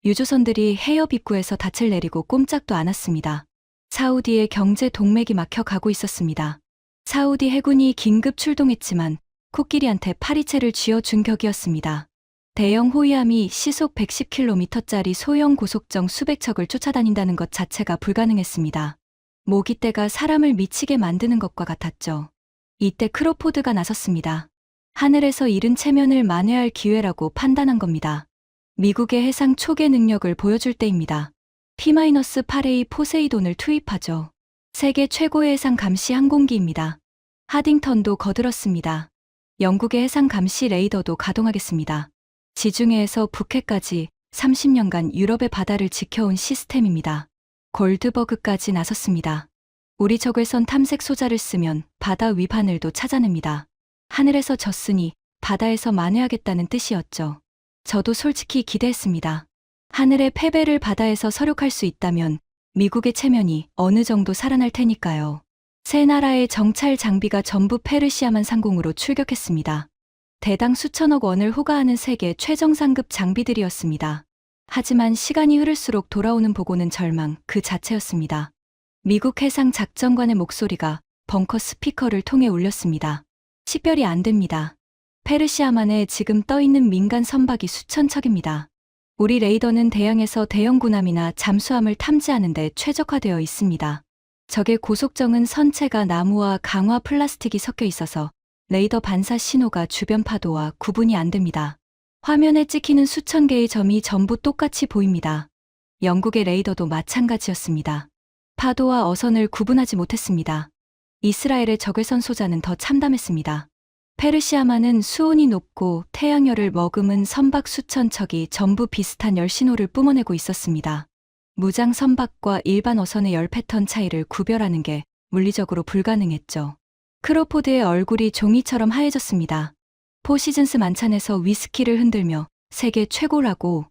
유조선들이 해협 입구에서 닻을 내리고 꼼짝도 않았습니다. 사우디의 경제 동맥이 막혀가고 있었습니다. 사우디 해군이 긴급 출동했지만 코끼리한테 파리채를 쥐어준 격이었습니다. 대형 호위함이 시속 110km짜리 소형 고속정 수백 척을 쫓아다닌다는 것 자체가 불가능했습니다. 모기떼가 사람을 미치게 만드는 것과 같았죠. 이때 크로포드가 나섰습니다. 하늘에서 잃은 체면을 만회할 기회라고 판단한 겁니다. 미국의 해상 초계 능력을 보여줄 때입니다. P-8A 포세이돈을 투입하죠. 세계 최고의 해상 감시 항공기입니다. 하딩턴도 거들었습니다. 영국의 해상 감시 레이더도 가동하겠습니다. 지중해에서 북해까지 30년간 유럽의 바다를 지켜온 시스템입니다. 골드버그까지 나섰습니다. 우리 적외선 탐색 소자를 쓰면 바다 위바늘도 찾아냅니다. 하늘에서 졌으니 바다에서 만회하겠다는 뜻이었죠. 저도 솔직히 기대했습니다. 하늘의 패배를 바다에서 서력할 수 있다면 미국의 체면이 어느 정도 살아날 테니까요. 세 나라의 정찰 장비가 전부 페르시아만 상공으로 출격했습니다. 대당 수천억 원을 호가하는 세계 최정상급 장비들이었습니다. 하지만 시간이 흐를수록 돌아오는 보고는 절망 그 자체였습니다. 미국 해상 작전관의 목소리가 벙커 스피커를 통해 울렸습니다. 식별이 안 됩니다. 페르시아만에 지금 떠있는 민간 선박이 수천 척입니다. 우리 레이더는 대양에서 대형 군함이나 잠수함을 탐지하는 데 최적화되어 있습니다. 적의 고속정은 선체가 나무와 강화 플라스틱이 섞여 있어서 레이더 반사 신호가 주변 파도와 구분이 안 됩니다. 화면에 찍히는 수천 개의 점이 전부 똑같이 보입니다. 영국의 레이더도 마찬가지였습니다. 파도와 어선을 구분하지 못했습니다. 이스라엘의 적외선 소자는 더 참담했습니다. 페르시아만은 수온이 높고 태양열을 머금은 선박 수천 척이 전부 비슷한 열신호를 뿜어내고 있었습니다. 무장 선박과 일반 어선의 열 패턴 차이를 구별하는 게 물리적으로 불가능했죠. 크로포드의 얼굴이 종이처럼 하얘졌습니다. 포시즌스 만찬에서 위스키를 흔들며 세계 최고라고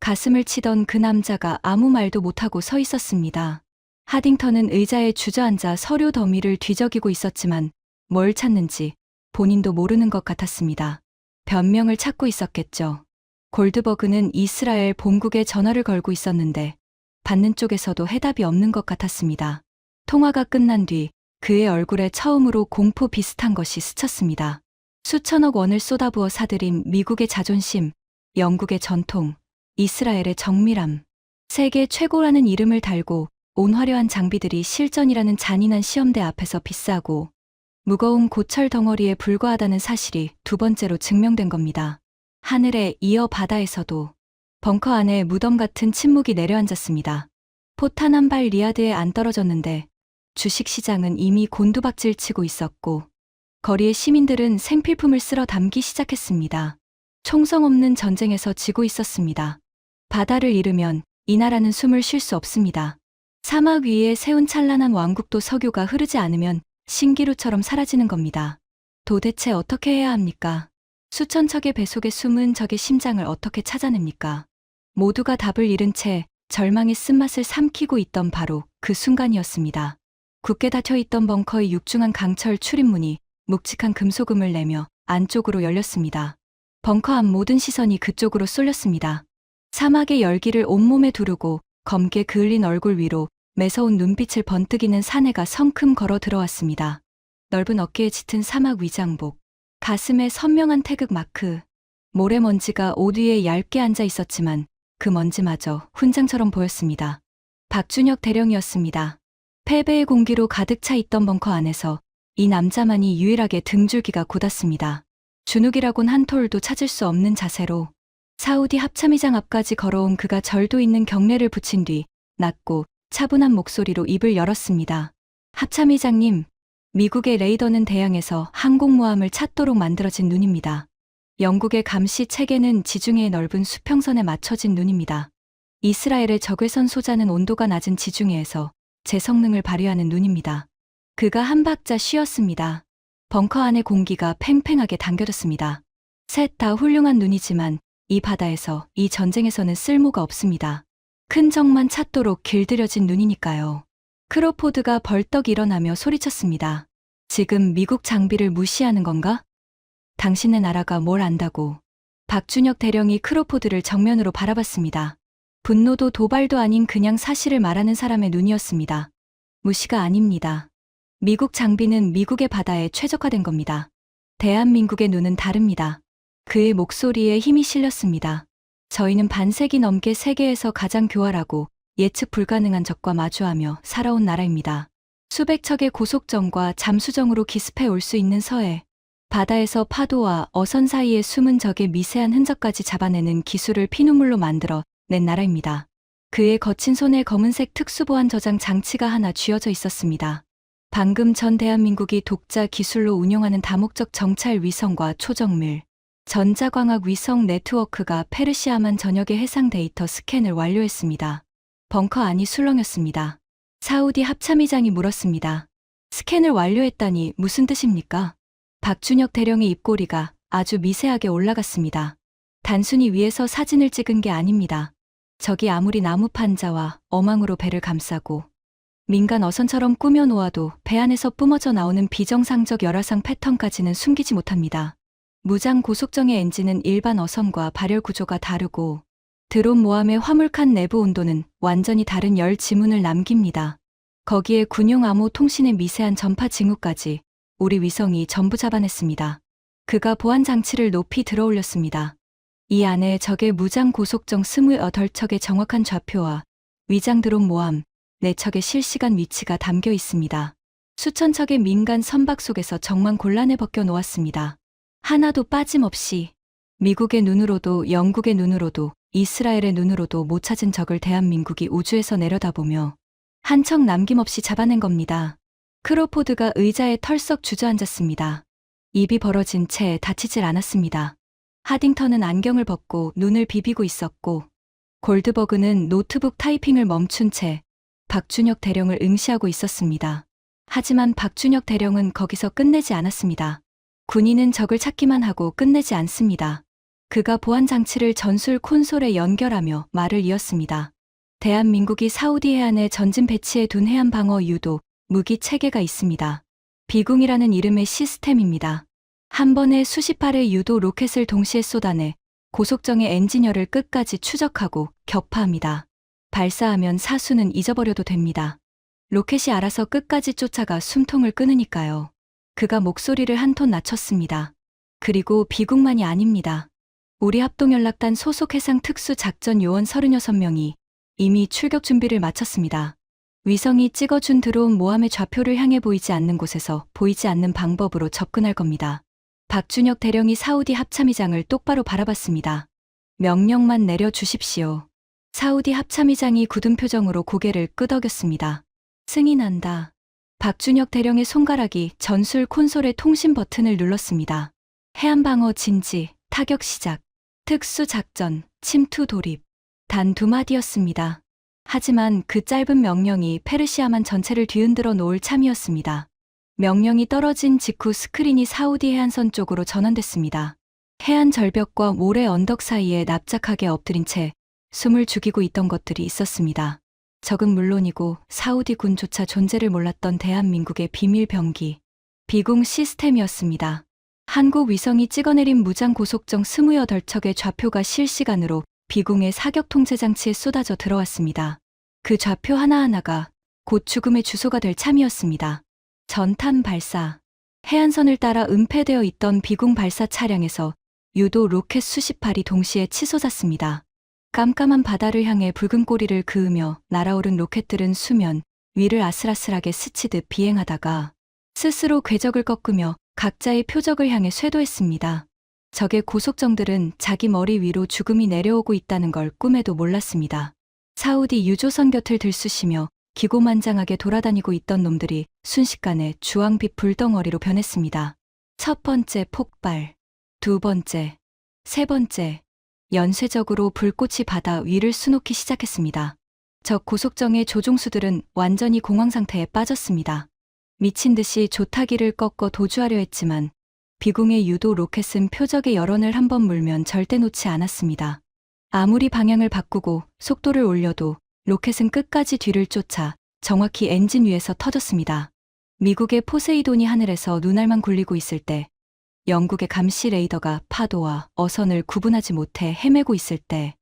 가슴을 치던 그 남자가 아무 말도 못하고 서 있었습니다. 하딩턴은 의자에 주저앉아 서류 더미를 뒤적이고 있었지만 뭘 찾는지 본인도 모르는 것 같았습니다. 변명을 찾고 있었겠죠. 골드버그는 이스라엘 본국에 전화를 걸고 있었는데 받는 쪽에서도 해답이 없는 것 같았습니다. 통화가 끝난 뒤 그의 얼굴에 처음으로 공포 비슷한 것이 스쳤습니다. 수천억 원을 쏟아부어 사들인 미국의 자존심, 영국의 전통, 이스라엘의 정밀함, 세계 최고라는 이름을 달고 온 화려한 장비들이 실전이라는 잔인한 시험대 앞에서 비싸고 무거운 고철 덩어리에 불과하다는 사실이 두 번째로 증명된 겁니다. 하늘에 이어 바다에서도 벙커 안에 무덤 같은 침묵이 내려앉았습니다. 포탄 한 발 리야드에 안 떨어졌는데 주식시장은 이미 곤두박질 치고 있었고 거리의 시민들은 생필품을 쓸어 담기 시작했습니다. 총성 없는 전쟁에서 지고 있었습니다. 바다를 잃으면 이 나라는 숨을 쉴 수 없습니다. 사막 위에 세운 찬란한 왕국도 석유가 흐르지 않으면 신기루처럼 사라지는 겁니다. 도대체 어떻게 해야 합니까? 수천 척의 배속에 숨은 적의 심장을 어떻게 찾아냅니까? 모두가 답을 잃은 채 절망의 쓴맛을 삼키고 있던 바로 그 순간이었습니다. 굳게 닫혀있던 벙커의 육중한 강철 출입문이 묵직한 금소금을 내며 안쪽으로 열렸습니다. 벙커 안 모든 시선이 그쪽으로 쏠렸습니다. 사막의 열기를 온몸에 두르고 검게 그을린 얼굴 위로 매서운 눈빛을 번뜩이는 사내가 성큼 걸어 들어왔습니다. 넓은 어깨에 짙은 사막 위장복, 가슴에 선명한 태극 마크, 모래먼지가 옷 위에 얇게 앉아 있었지만 그 먼지마저 훈장처럼 보였습니다. 박준혁 대령이었습니다. 패배의 공기로 가득 차 있던 벙커 안에서 이 남자만이 유일하게 등줄기가 굳었습니다. 주눅이라곤 한 톨도 찾을 수 없는 자세로 사우디 합참의장 앞까지 걸어온 그가 절도 있는 경례를 붙인 뒤 낮고 차분한 목소리로 입을 열었습니다. 합참의장님, 미국의 레이더는 대양에서 항공모함을 찾도록 만들어진 눈입니다. 영국의 감시 체계는 지중해의 넓은 수평선에 맞춰진 눈입니다. 이스라엘의 적외선 소자는 온도가 낮은 지중해에서 제 성능을 발휘하는 눈입니다. 그가 한 박자 쉬었습니다. 벙커 안의 공기가 팽팽하게 당겨졌습니다. 셋 다 훌륭한 눈이지만 이 바다에서, 이 전쟁에서는 쓸모가 없습니다. 큰 적만 찾도록 길들여진 눈이니까요. 크로포드가 벌떡 일어나며 소리쳤습니다. 지금 미국 장비를 무시하는 건가? 당신의 나라가 뭘 안다고. 박준혁 대령이 크로포드를 정면으로 바라봤습니다. 분노도 도발도 아닌 그냥 사실을 말하는 사람의 눈이었습니다. 무시가 아닙니다. 미국 장비는 미국의 바다에 최적화된 겁니다. 대한민국의 눈은 다릅니다. 그의 목소리에 힘이 실렸습니다. 저희는 반세기 넘게 세계에서 가장 교활하고 예측 불가능한 적과 마주하며 살아온 나라입니다. 수백 척의 고속정과 잠수정으로 기습해 올 수 있는 서해, 바다에서 파도와 어선 사이에 숨은 적의 미세한 흔적까지 잡아내는 기술을 피눈물로 만들어 낸 나라입니다. 그의 거친 손에 검은색 특수보안 저장 장치가 하나 쥐어져 있었습니다. 방금 전 대한민국이 독자 기술로 운용하는 다목적 정찰 위성과 초정밀, 전자광학 위성 네트워크가 페르시아만 전역의 해상 데이터 스캔을 완료했습니다. 벙커 안이 술렁였습니다. 사우디 합참의장이 물었습니다. 스캔을 완료했다니 무슨 뜻입니까? 박준혁 대령의 입꼬리가 아주 미세하게 올라갔습니다. 단순히 위에서 사진을 찍은 게 아닙니다. 적이 아무리 나무 판자와 어망으로 배를 감싸고 민간 어선처럼 꾸며놓아도 배 안에서 뿜어져 나오는 비정상적 열화상 패턴까지는 숨기지 못합니다. 무장 고속정의 엔진은 일반 어선과 발열 구조가 다르고 드론 모함의 화물칸 내부 온도는 완전히 다른 열 지문을 남깁니다. 거기에 군용 암호 통신의 미세한 전파 징후까지 우리 위성이 전부 잡아냈습니다. 그가 보안 장치를 높이 들어올렸습니다. 이 안에 적의 무장 고속정 28척의 정확한 좌표와 위장 드론 모함 4척의 실시간 위치가 담겨 있습니다. 수천 척의 민간 선박 속에서 적만 곤란에 벗겨 놓았습니다. 하나도 빠짐없이 미국의 눈으로도 영국의 눈으로도 이스라엘의 눈으로도 못 찾은 적을 대한민국이 우주에서 내려다보며 한 척 남김없이 잡아낸 겁니다. 크로포드가 의자에 털썩 주저앉았습니다. 입이 벌어진 채 다치질 않았습니다. 하딩턴은 안경을 벗고 눈을 비비고 있었고 골드버그는 노트북 타이핑을 멈춘 채 박준혁 대령을 응시하고 있었습니다. 하지만 박준혁 대령은 거기서 끝내지 않았습니다. 군인은 적을 찾기만 하고 끝내지 않습니다. 그가 보안 장치를 전술 콘솔에 연결하며 말을 이었습니다. 대한민국이 사우디 해안에 전진 배치해 둔 해안 방어 유도 무기 체계가 있습니다. 비궁이라는 이름의 시스템입니다. 한 번에 수십 발의 유도 로켓을 동시에 쏟아내 고속정의 엔지니어를 끝까지 추적하고 격파합니다. 발사하면 사수는 잊어버려도 됩니다. 로켓이 알아서 끝까지 쫓아가 숨통을 끊으니까요. 그가 목소리를 한 톤 낮췄습니다. 그리고 비국만이 아닙니다. 우리 합동연락단 소속 해상 특수작전 요원 36명이 이미 출격 준비를 마쳤습니다. 위성이 찍어준 드론 모함의 좌표를 향해 보이지 않는 곳에서 보이지 않는 방법으로 접근할 겁니다. 박준혁 대령이 사우디 합참의장을 똑바로 바라봤습니다. 명령만 내려주십시오. 사우디 합참의장이 굳은 표정으로 고개를 끄덕였습니다. 승인한다. 박준혁 대령의 손가락이 전술 콘솔의 통신 버튼을 눌렀습니다. 해안방어 진지, 타격 시작, 특수작전, 침투 돌입. 단 2마디였습니다. 하지만 그 짧은 명령이 페르시아만 전체를 뒤흔들어 놓을 참이었습니다. 명령이 떨어진 직후 스크린이 사우디 해안선 쪽으로 전환됐습니다. 해안 절벽과 모래 언덕 사이에 납작하게 엎드린 채 숨을 죽이고 있던 것들이 있었습니다. 적은 물론이고 사우디 군조차 존재를 몰랐던 대한민국의 비밀 병기, 비공 시스템이었습니다. 한국 위성이 찍어내린 무장 고속정 28척의 좌표가 실시간으로 비공의 사격 통제 장치에 쏟아져 들어왔습니다. 그 좌표 하나하나가 곧 죽음의 주소가 될 참이었습니다. 전탄 발사. 해안선을 따라 은폐되어 있던 비공 발사 차량에서 유도 로켓 수십 발이 동시에 치솟았습니다. 깜깜한 바다를 향해 붉은 꼬리를 그으며 날아오른 로켓들은 수면 위를 아슬아슬하게 스치듯 비행하다가 스스로 궤적을 꺾으며 각자의 표적을 향해 쇄도했습니다. 적의 고속정들은 자기 머리 위로 죽음이 내려오고 있다는 걸 꿈에도 몰랐습니다. 사우디 유조선 곁을 들쑤시며 기고만장하게 돌아다니고 있던 놈들이 순식간에 주황빛 불덩어리로 변했습니다. 첫 번째 폭발, 두 번째, 세 번째, 연쇄적으로 불꽃이 바다 위를 수놓기 시작했습니다. 적 고속정의 조종수들은 완전히 공황 상태에 빠졌습니다. 미친 듯이 조타기를 꺾어 도주하려 했지만 비공의 유도 로켓은 표적의 열원을 한번 물면 절대 놓지 않았습니다. 아무리 방향을 바꾸고 속도를 올려도 로켓은 끝까지 뒤를 쫓아 정확히 엔진 위에서 터졌습니다. 미국의 포세이돈이 하늘에서 눈알만 굴리고 있을 때, 영국의 감시 레이더가 파도와 어선을 구분하지 못해 헤매고 있을 때,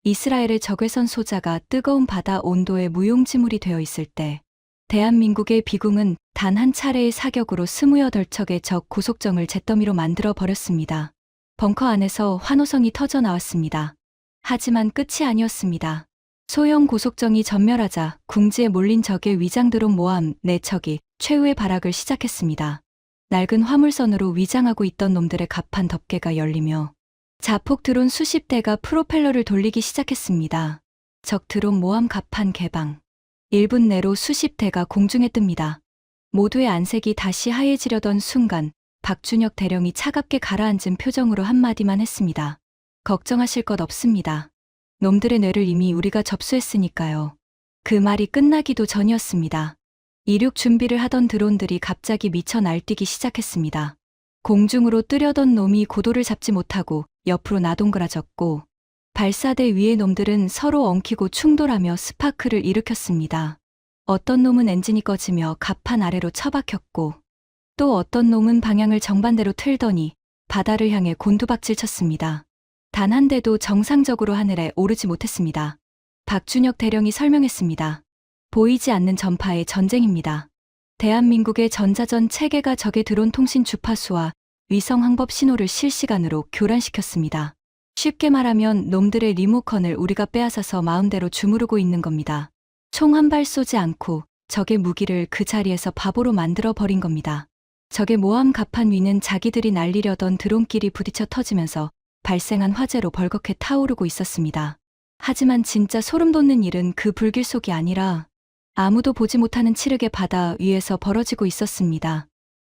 이스라엘의 적외선 소자가 뜨거운 바다 온도에 무용지물이 되어 있을 때, 대한민국의 비공은 단 한 차례의 사격으로 28척의 적 고속정을 잿더미로 만들어 버렸습니다. 벙커 안에서 환호성이 터져 나왔습니다. 하지만 끝이 아니었습니다. 소형 고속정이 전멸하자 궁지에 몰린 적의 위장 드론 모함 4척이 최후의 발악을 시작했습니다. 낡은 화물선으로 위장하고 있던 놈들의 갑판 덮개가 열리며 자폭 드론 수십 대가 프로펠러를 돌리기 시작했습니다. 적 드론 모함 갑판 개방. 1분 내로 수십 대가 공중에 뜹니다. 모두의 안색이 다시 하얘지려던 순간 박준혁 대령이 차갑게 가라앉은 표정으로 한마디만 했습니다. 걱정하실 것 없습니다. 놈들의 뇌를 이미 우리가 접수했으니까요. 그 말이 끝나기도 전이었습니다. 이륙 준비를 하던 드론들이 갑자기 미쳐 날뛰기 시작했습니다. 공중으로 뜨려던 놈이 고도를 잡지 못하고 옆으로 나동그라졌고 발사대 위의 놈들은 서로 엉키고 충돌하며 스파크를 일으켰습니다. 어떤 놈은 엔진이 꺼지며 갑판 아래로 처박혔고 또 어떤 놈은 방향을 정반대로 틀더니 바다를 향해 곤두박질 쳤습니다. 단 한 대도 정상적으로 하늘에 오르지 못했습니다. 박준혁 대령이 설명했습니다. 보이지 않는 전파의 전쟁입니다. 대한민국의 전자전 체계가 적의 드론 통신 주파수와 위성 항법 신호를 실시간으로 교란시켰습니다. 쉽게 말하면 놈들의 리모컨을 우리가 빼앗아서 마음대로 주무르고 있는 겁니다. 총 한 발 쏘지 않고 적의 무기를 그 자리에서 바보로 만들어 버린 겁니다. 적의 모함 갑판 위는 자기들이 날리려던 드론끼리 부딪혀 터지면서 발생한 화재로 벌겋게 타오르고 있었습니다. 하지만 진짜 소름 돋는 일은 그 불길 속이 아니라 아무도 보지 못하는 칠흑의 바다 위에서 벌어지고 있었습니다.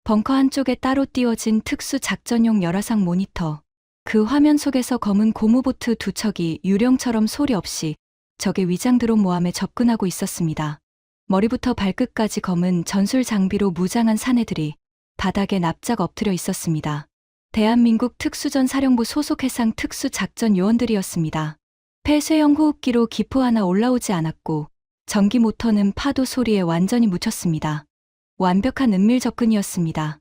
벙커 한쪽에 따로 띄워진 특수 작전용 열화상 모니터. 그 화면 속에서 검은 고무보트 2척이 유령처럼 소리 없이 적의 위장 드론 모함에 접근하고 있었습니다. 머리부터 발끝까지 검은 전술 장비로 무장한 사내들이 바닥에 납작 엎드려 있었습니다. 대한민국 특수전 사령부 소속 해상 특수작전 요원들이었습니다. 폐쇄형 호흡기로 기포 하나 올라오지 않았고 전기 모터는 파도 소리에 완전히 묻혔습니다. 완벽한 은밀 접근이었습니다.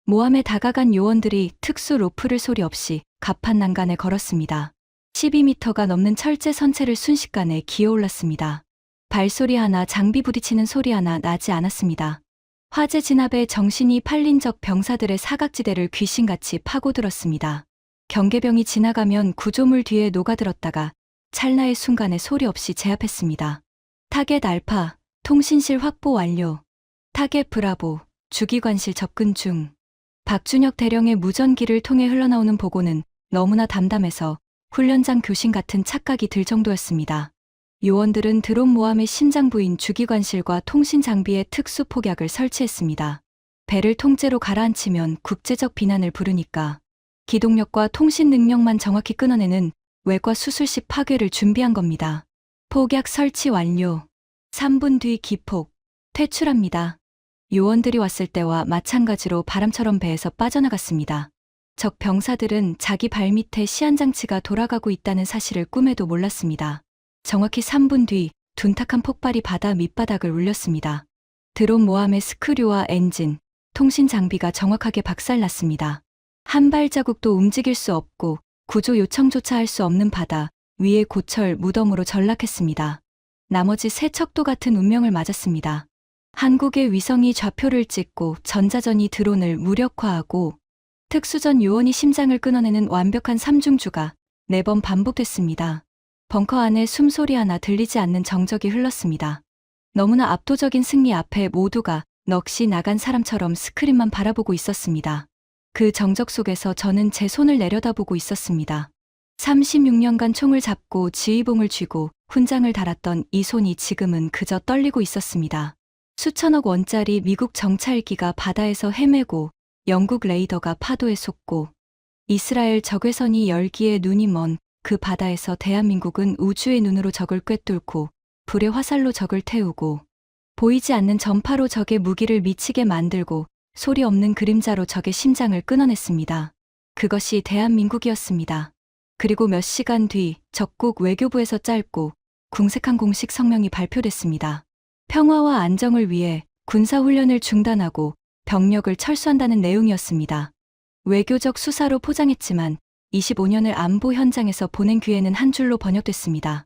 모함에 다가간 요원들이 특수 로프를 소리 없이 갑판 난간에 걸었습니다. 12m가 넘는 철제 선체를 순식간에 기어올랐습니다. 발소리 하나, 장비 부딪히는 소리 하나 나지 않았습니다. 화재 진압에 정신이 팔린 적 병사들의 사각지대를 귀신같이 파고들었습니다. 경계병이 지나가면 구조물 뒤에 녹아들었다가 찰나의 순간에 소리 없이 제압했습니다. 타겟 알파, 통신실 확보 완료. 타겟 브라보, 주기관실 접근 중. 박준혁 대령의 무전기를 통해 흘러나오는 보고는 너무나 담담해서 훈련장 교신 같은 착각이 들 정도였습니다. 요원들은 드론 모함의 심장 부인 주기관실과 통신 장비에 특수 폭약을 설치했습니다. 배를 통째로 가라앉히면 국제적 비난을 부르니까 기동력과 통신 능력만 정확히 끊어내는 외과 수술식 파괴를 준비한 겁니다. 폭약 설치 완료. 3분 뒤 기폭. 퇴출합니다. 요원들이 왔을 때와 마찬가지로 바람처럼 배에서 빠져나갔습니다. 적 병사들은 자기 발밑에 시한장치가 돌아가고 있다는 사실을 꿈에도 몰랐습니다. 정확히 3분 뒤 둔탁한 폭발이 바다 밑바닥을 울렸습니다. 드론 모함의 스크류와 엔진, 통신 장비가 정확하게 박살났습니다. 한 발자국도 움직일 수 없고 구조 요청조차 할 수 없는 바다 위의 고철 무덤으로 전락했습니다. 나머지 세 척도 같은 운명을 맞았습니다. 한국의 위성이 좌표를 찍고 전자전이 드론을 무력화하고 특수전 요원이 심장을 끊어내는 완벽한 삼중주가 4번 반복됐습니다. 벙커 안에 숨소리 하나 들리지 않는 정적이 흘렀습니다. 너무나 압도적인 승리 앞에 모두가 넋이 나간 사람처럼 스크린만 바라보고 있었습니다. 그 정적 속에서 저는 제 손을 내려다보고 있었습니다. 36년간 총을 잡고 지휘봉을 쥐고 훈장을 달았던 이 손이 지금은 그저 떨리고 있었습니다. 수천억 원짜리 미국 정찰기가 바다에서 헤매고 영국 레이더가 파도에 솟고 이스라엘 적외선이 열기에 눈이 먼 그 바다에서 대한민국은 우주의 눈으로 적을 꿰뚫고 불의 화살로 적을 태우고 보이지 않는 전파로 적의 무기를 미치게 만들고 소리 없는 그림자로 적의 심장을 끊어냈습니다. 그것이 대한민국이었습니다. 그리고 몇 시간 뒤 적국 외교부에서 짧고 궁색한 공식 성명이 발표됐습니다. 평화와 안정을 위해 군사훈련을 중단하고 병력을 철수한다는 내용이었습니다. 외교적 수사로 포장했지만 25년을 안보 현장에서 보낸 귀에는 한 줄로 번역됐습니다.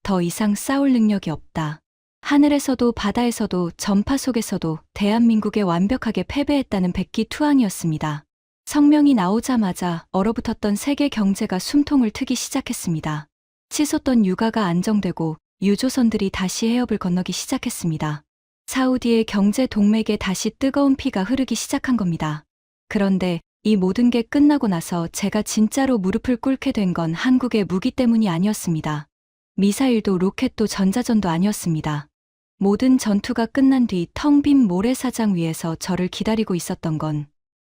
더 이상 싸울 능력이 없다. 하늘에서도 바다에서도 전파 속에서도 대한민국에 완벽하게 패배했다는 백기투항이었습니다. 성명이 나오자마자 얼어붙었던 세계 경제가 숨통을 트기 시작했습니다. 치솟던 유가가 안정되고 유조선들이 다시 해협을 건너기 시작했습니다. 사우디의 경제 동맥에 다시 뜨거운 피가 흐르기 시작한 겁니다. 그런데 이 모든 게 끝나고 나서 제가 진짜로 무릎을 꿇게 된 건 한국의 무기 때문이 아니었습니다. 미사일도 로켓도 전자전도 아니었습니다. 모든 전투가 끝난 뒤 텅 빈 모래사장 위에서 저를 기다리고 있었던 건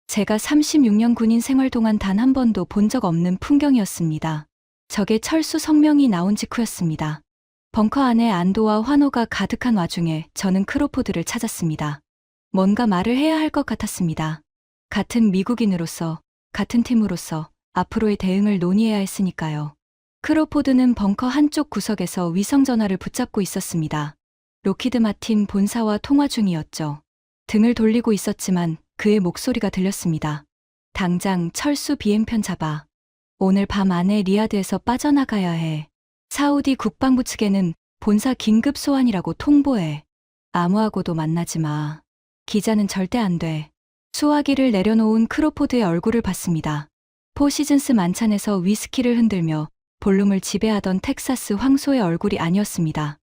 제가 36년 군인 생활 동안 단 한 번도 본 적 없는 풍경이었습니다. 적의 철수 성명이 나온 직후였습니다. 벙커 안에 안도와 환호가 가득한 와중에 저는 크로포드를 찾았습니다. 뭔가 말을 해야 할 것 같았습니다. 같은 미국인으로서, 같은 팀으로서 앞으로의 대응을 논의해야 했으니까요. 크로포드는 벙커 한쪽 구석에서 위성전화를 붙잡고 있었습니다. 로키드 마틴 본사와 통화 중이었죠. 등을 돌리고 있었지만 그의 목소리가 들렸습니다. 당장 철수 비행편 잡아. 오늘 밤 안에 리야드에서 빠져나가야 해. 사우디 국방부 측에는 본사 긴급 소환이라고 통보해. 아무하고도 만나지 마. 기자는 절대 안 돼. 수화기를 내려놓은 크로포드의 얼굴을 봤습니다. 포시즌스 만찬에서 위스키를 흔들며 볼룸을 지배하던 텍사스 황소의 얼굴이 아니었습니다.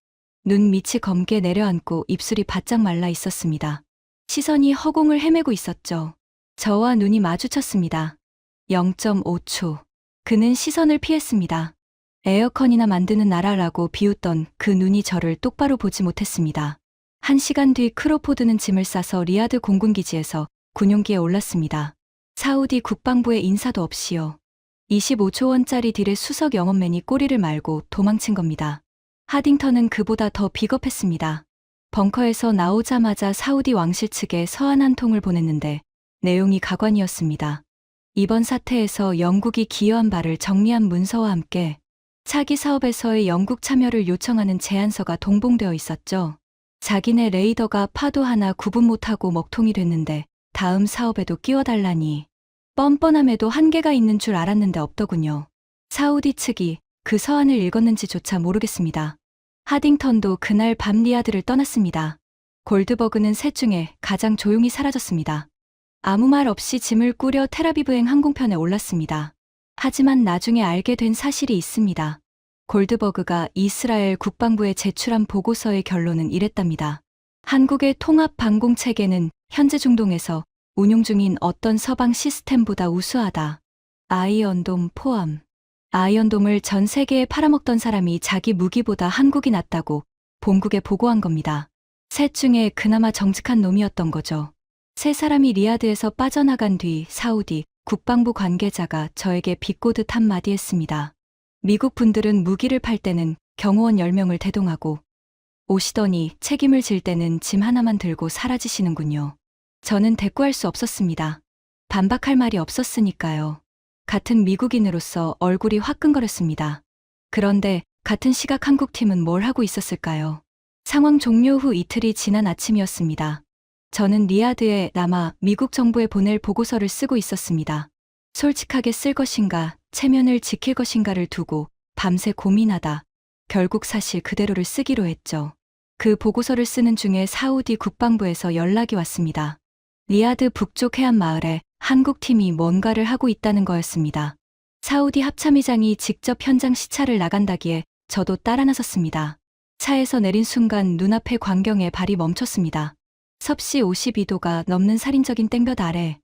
눈 밑이 검게 내려앉고 입술이 바짝 말라 있었습니다. 시선이 허공을 헤매고 있었죠. 저와 눈이 마주쳤습니다. 0.5초. 그는 시선을 피했습니다. 에어컨이나 만드는 나라라고 비웃던 그 눈이 저를 똑바로 보지 못했습니다. 1시간 뒤 크로포드는 짐을 싸서 리야드 공군기지에서 군용기에 올랐습니다. 사우디 국방부의 인사도 없이요. 25조 원짜리 딜의 수석 영업맨이 꼬리를 말고 도망친 겁니다. 하딩턴은 그보다 더 비겁했습니다. 벙커에서 나오자마자 사우디 왕실 측에 서한 한 통을 보냈는데 내용이 가관이었습니다. 이번 사태에서 영국이 기여한 바를 정리한 문서와 함께 차기 사업에서의 영국 참여를 요청하는 제안서가 동봉되어 있었죠. 자기네 레이더가 파도 하나 구분 못하고 먹통이 됐는데 다음 사업에도 끼워달라니. 뻔뻔함에도 한계가 있는 줄 알았는데 없더군요. 사우디 측이 그 서한을 읽었는지조차 모르겠습니다. 하딩턴도 그날 밤 리야드를 떠났습니다. 골드버그는 셋 중에 가장 조용히 사라졌습니다. 아무 말 없이 짐을 꾸려 텔아비브행 항공편에 올랐습니다. 하지만 나중에 알게 된 사실이 있습니다. 골드버그가 이스라엘 국방부에 제출한 보고서의 결론은 이랬답니다. 한국의 통합 방공 체계는 현재 중동에서 운용 중인 어떤 서방 시스템보다 우수하다. 아이언돔 포함. 아이언돔을 전 세계에 팔아먹던 사람이 자기 무기보다 한국이 낫다고 본국에 보고한 겁니다. 셋 중에 그나마 정직한 놈이었던 거죠. 세 사람이 리야드에서 빠져나간 뒤 사우디 국방부 관계자가 저에게 비꼬듯 한마디 했습니다. 미국 분들은 무기를 팔 때는 경호원 10명을 대동하고 오시더니 책임을 질 때는 짐 하나만 들고 사라지시는군요. 저는 대꾸할 수 없었습니다. 반박할 말이 없었으니까요. 같은 미국인으로서 얼굴이 화끈거렸습니다. 그런데 같은 시각 한국팀은 뭘 하고 있었을까요? 상황 종료 후 이틀이 지난 아침이었습니다. 저는 리야드에 남아 미국 정부에 보낼 보고서를 쓰고 있었습니다. 솔직하게 쓸 것인가, 체면을 지킬 것인가를 두고 밤새 고민하다 결국 사실 그대로를 쓰기로 했죠. 그 보고서를 쓰는 중에 사우디 국방부에서 연락이 왔습니다. 리야드 북쪽 해안 마을에 한국팀이 뭔가를 하고 있다는 거였습니다. 사우디 합참의장이 직접 현장 시찰을 나간다기에 저도 따라 나섰습니다. 차에서 내린 순간 눈앞의 광경에 발이 멈췄습니다. 섭씨 52도가 넘는 살인적인 땡볕 아래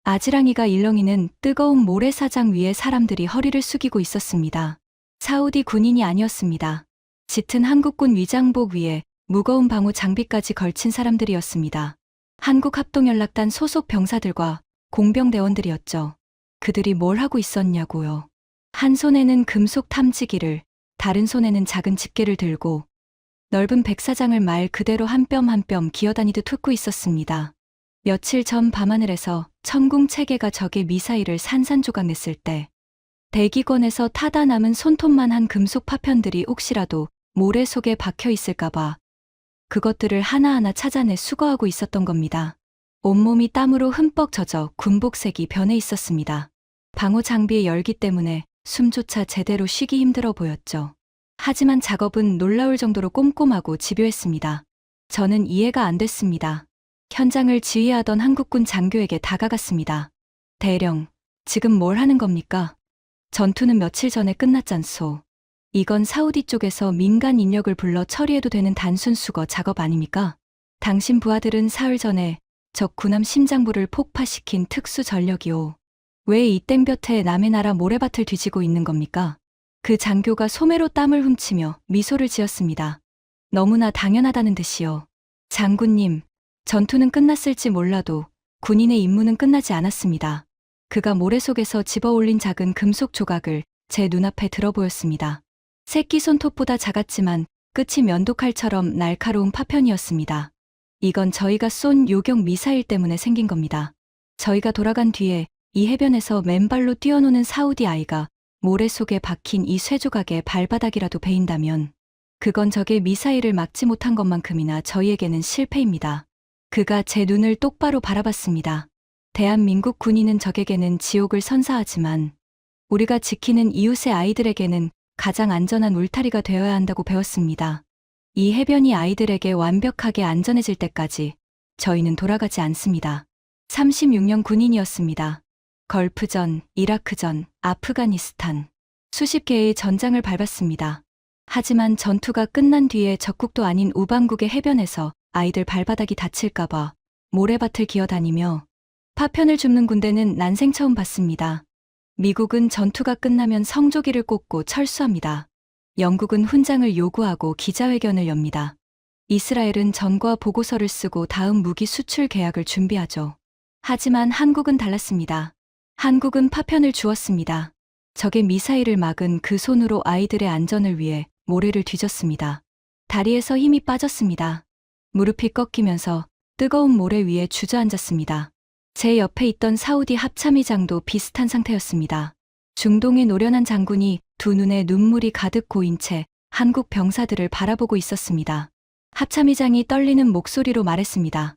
아지랑이가 일렁이는 뜨거운 모래사장 위에 사람들이 허리를 숙이고 있었습니다. 사우디 군인이 아니었습니다. 짙은 한국군 위장복 위에 무거운 방호 장비까지 걸친 사람들이었습니다. 한국합동연락단 소속 병사들과 공병대원들이었죠. 그들이 뭘 하고 있었냐고요. 한 손에는 금속 탐지기를, 다른 손에는 작은 집게를 들고 넓은 백사장을 말 그대로 한 뼘 한 뼘 기어다니듯 훑고 있었습니다. 며칠 전 밤하늘에서 천궁 체계가 적의 미사일을 산산조각 냈을 때 대기권에서 타다 남은 손톱만한 금속 파편들이 혹시라도 모래 속에 박혀 있을까봐 그것들을 하나하나 찾아내 수거하고 있었던 겁니다. 온몸이 땀으로 흠뻑 젖어 군복색이 변해 있었습니다. 방호 장비의 열기 때문에 숨조차 제대로 쉬기 힘들어 보였죠. 하지만 작업은 놀라울 정도로 꼼꼼하고 집요했습니다. 저는 이해가 안 됐습니다. 현장을 지휘하던 한국군 장교에게 다가갔습니다. 대령, 지금 뭘 하는 겁니까? 전투는 며칠 전에 끝났잖소. 이건 사우디 쪽에서 민간 인력을 불러 처리해도 되는 단순 수거 작업 아닙니까? 당신 부하들은 사흘 전에 적 군함 심장부를 폭파시킨 특수 전력이오. 왜 이 땡볕에 남의 나라 모래밭을 뒤지고 있는 겁니까? 그 장교가 소매로 땀을 훔치며 미소를 지었습니다. 너무나 당연하다는 듯이요. 장군님, 전투는 끝났을지 몰라도 군인의 임무는 끝나지 않았습니다. 그가 모래 속에서 집어올린 작은 금속 조각을 제 눈앞에 들어 보였습니다. 새끼 손톱보다 작았지만 끝이 면도칼처럼 날카로운 파편이었습니다. 이건 저희가 쏜 요격 미사일 때문에 생긴 겁니다. 저희가 돌아간 뒤에 이 해변에서 맨발로 뛰어노는 사우디 아이가 모래 속에 박힌 이 쇠조각의 발바닥이라도 베인다면 그건 적의 미사일을 막지 못한 것만큼이나 저희에게는 실패입니다. 그가 제 눈을 똑바로 바라봤습니다. 대한민국 군인은 적에게는 지옥을 선사하지만 우리가 지키는 이웃의 아이들에게는 가장 안전한 울타리가 되어야 한다고 배웠습니다. 이 해변이 아이들에게 완벽하게 안전해질 때까지 저희는 돌아가지 않습니다. 36년 군인이었습니다. 걸프전, 이라크전, 아프가니스탄 수십 개의 전장을 밟았습니다. 하지만 전투가 끝난 뒤에 적국도 아닌 우방국의 해변에서 아이들 발바닥이 다칠까봐 모래밭을 기어다니며 파편을 줍는 군대는 난생 처음 봤습니다. 미국은 전투가 끝나면 성조기를 꽂고 철수합니다. 영국은 훈장을 요구하고 기자회견을 엽니다. 이스라엘은 전과 보고서를 쓰고 다음 무기 수출 계약을 준비하죠. 하지만 한국은 달랐습니다. 한국은 파편을 주었습니다. 적의 미사일을 막은 그 손으로 아이들의 안전을 위해 모래를 뒤졌습니다. 다리에서 힘이 빠졌습니다. 무릎이 꺾이면서 뜨거운 모래 위에 주저앉았습니다. 제 옆에 있던 사우디 합참의장도 비슷한 상태였습니다. 중동의 노련한 장군이 두 눈에 눈물이 가득 고인 채 한국 병사들을 바라보고 있었습니다. 합참의장이 떨리는 목소리로 말했습니다.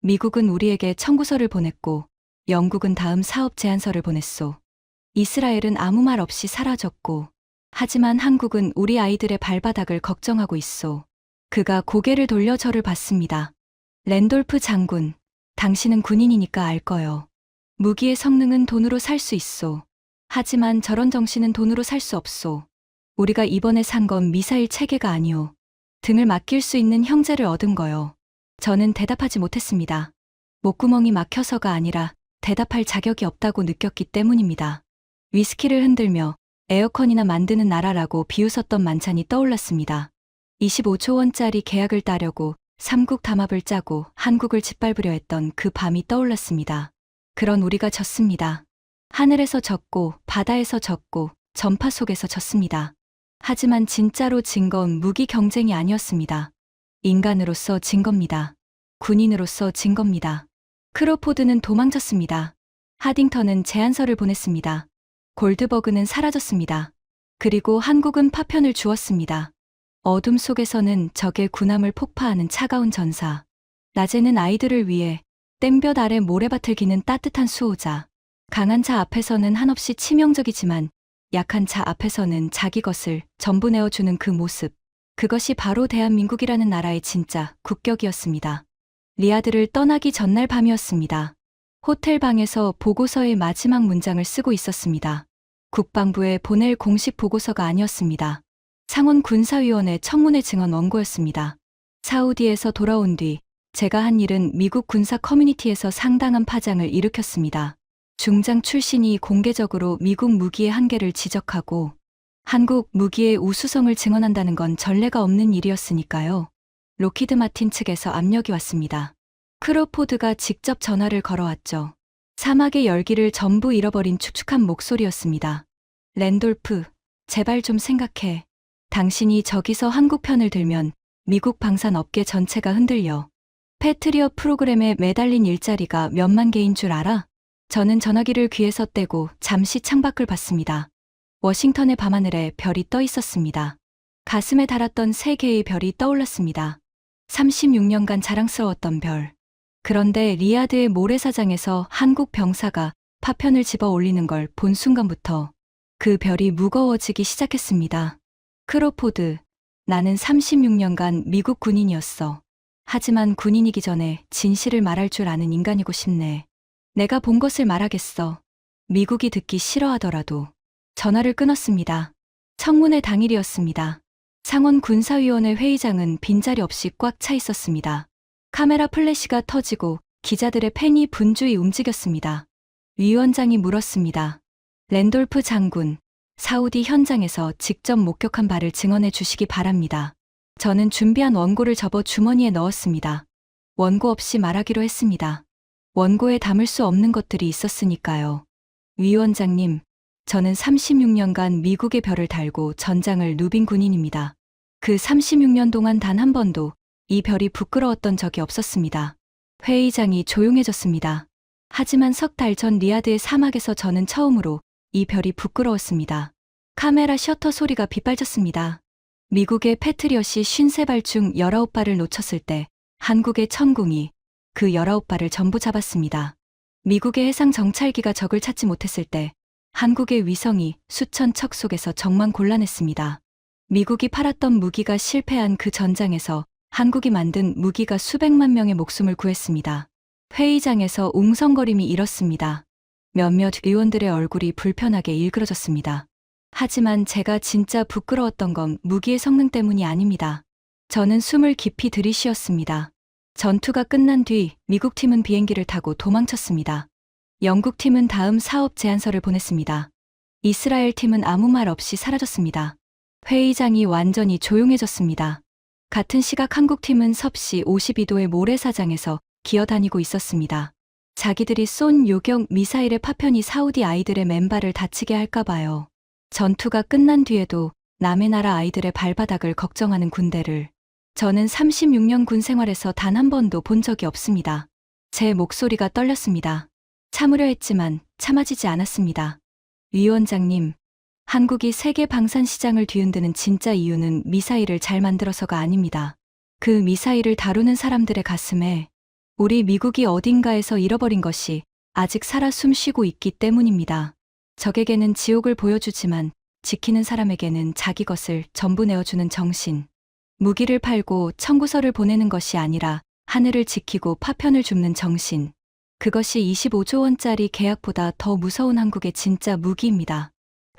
미국은 우리에게 청구서를 보냈고 영국은 다음 사업 제안서를 보냈소. 이스라엘은 아무 말 없이 사라졌고 하지만 한국은 우리 아이들의 발바닥을 걱정하고 있소. 그가 고개를 돌려 저를 봤습니다. 랜돌프 장군, 당신은 군인이니까 알 거요. 무기의 성능은 돈으로 살 수 있소. 하지만 저런 정신은 돈으로 살 수 없소. 우리가 이번에 산 건 미사일 체계가 아니오. 등을 맡길 수 있는 형제를 얻은 거요. 저는 대답하지 못했습니다. 목구멍이 막혀서가 아니라 대답할 자격이 없다고 느꼈기 때문입니다. 위스키를 흔들며 에어컨이나 만드는 나라라고 비웃었던 만찬이 떠올랐습니다. 25조 원짜리 계약을 따려고 삼국 담합을 짜고 한국을 짓밟으려 했던 그 밤이 떠올랐습니다. 그런 우리가 졌습니다. 하늘에서 졌고 바다에서 졌고 전파 속에서 졌습니다. 하지만 진짜로 진 건 무기 경쟁이 아니었습니다. 인간으로서 진 겁니다. 군인으로서 진 겁니다. 크로포드는 도망쳤습니다. 하딩턴은 제안서를 보냈습니다. 골드버그는 사라졌습니다. 그리고 한국은 파편을 주었습니다. 어둠 속에서는 적의 군함을 폭파하는 차가운 전사. 낮에는 아이들을 위해 땡볕 아래 모래밭을 기는 따뜻한 수호자. 강한 자 앞에서는 한없이 치명적이지만 약한 자 앞에서는 자기 것을 전부 내어주는 그 모습. 그것이 바로 대한민국이라는 나라의 진짜 국격이었습니다. 리야드를 떠나기 전날 밤이었습니다. 호텔 방에서 보고서의 마지막 문장을 쓰고 있었습니다. 국방부에 보낼 공식 보고서가 아니었습니다. 상원 군사위원회 청문회 증언 원고였습니다. 사우디에서 돌아온 뒤 제가 한 일은 미국 군사 커뮤니티에서 상당한 파장을 일으켰습니다. 중장 출신이 공개적으로 미국 무기의 한계를 지적하고 한국 무기의 우수성을 증언한다는 건 전례가 없는 일이었으니까요. 로키드 마틴 측에서 압력이 왔습니다. 크로포드가 직접 전화를 걸어왔죠. 사막의 열기를 전부 잃어버린 축축한 목소리였습니다. 랜돌프, 제발 좀 생각해. 당신이 저기서 한국 편을 들면 미국 방산 업계 전체가 흔들려. 패트리엇 프로그램에 매달린 일자리가 몇만 개인 줄 알아? 저는 전화기를 귀에서 떼고 잠시 창밖을 봤습니다. 워싱턴의 밤하늘에 별이 떠 있었습니다. 가슴에 달았던 3개의 별이 떠올랐습니다. 36년간 자랑스러웠던 별. 그런데 리야드의 모래사장에서 한국 병사가 파편을 집어 올리는 걸 본 순간부터 그 별이 무거워지기 시작했습니다. 크로포드, 나는 36년간 미국 군인이었어. 하지만 군인이기 전에 진실을 말할 줄 아는 인간이고 싶네. 내가 본 것을 말하겠어. 미국이 듣기 싫어하더라도. 전화를 끊었습니다. 청문회 당일이었습니다. 상원 군사위원회 회의장은 빈자리 없이 꽉 차 있었습니다. 카메라 플래시가 터지고 기자들의 펜이 분주히 움직였습니다. 위원장이 물었습니다. 랜돌프 장군, 사우디 현장에서 직접 목격한 바를 증언해 주시기 바랍니다. 저는 준비한 원고를 접어 주머니에 넣었습니다. 원고 없이 말하기로 했습니다. 원고에 담을 수 없는 것들이 있었으니까요. 위원장님, 저는 36년간 미국의 별을 달고 전장을 누빈 군인입니다. 그 36년 동안 단 한 번도 이 별이 부끄러웠던 적이 없었습니다. 회의장이 조용해졌습니다. 하지만 석 달 전 리야드의 사막에서 저는 처음으로 이 별이 부끄러웠습니다. 카메라 셔터 소리가 빗발쳤습니다. 미국의 패트리엇이 53발 중 19발을 놓쳤을 때 한국의 천궁이 그 19발을 전부 잡았습니다. 미국의 해상 정찰기가 적을 찾지 못했을 때 한국의 위성이 수천 척 속에서 정말 곤란했습니다. 미국이 팔았던 무기가 실패한 그 전장에서 한국이 만든 무기가 수백만 명의 목숨을 구했습니다. 회의장에서 웅성거림이 일었습니다. 몇몇 의원들의 얼굴이 불편하게 일그러졌습니다. 하지만 제가 진짜 부끄러웠던 건 무기의 성능 때문이 아닙니다. 저는 숨을 깊이 들이쉬었습니다. 전투가 끝난 뒤 미국 팀은 비행기를 타고 도망쳤습니다. 영국 팀은 다음 사업 제안서를 보냈습니다. 이스라엘 팀은 아무 말 없이 사라졌습니다. 회의장이 완전히 조용해졌습니다. 같은 시각 한국 팀은 섭씨 52도의 모래사장에서 기어다니고 있었습니다. 자기들이 쏜 요격 미사일의 파편이 사우디 아이들의 맨발을 다치게 할까봐요. 전투가 끝난 뒤에도 남의 나라 아이들의 발바닥을 걱정하는 군대를 저는 36년 군 생활에서 단 한 번도 본 적이 없습니다. 제 목소리가 떨렸습니다. 참으려 했지만 참아지지 않았습니다. 위원장님, 한국이 세계 방산 시장을 뒤흔드는 진짜 이유는 미사일을 잘 만들어서가 아닙니다. 그 미사일을 다루는 사람들의 가슴에 우리 미국이 어딘가에서 잃어버린 것이 아직 살아 숨쉬고 있기 때문입니다. 적에게는 지옥을 보여주지만 지키는 사람에게는 자기 것을 전부 내어주는 정신. 무기를 팔고 청구서를 보내는 것이 아니라 하늘을 지키고 파편을 줍는 정신. 그것이 25조 원짜리 계약보다 더 무서운 한국의 진짜 무기입니다.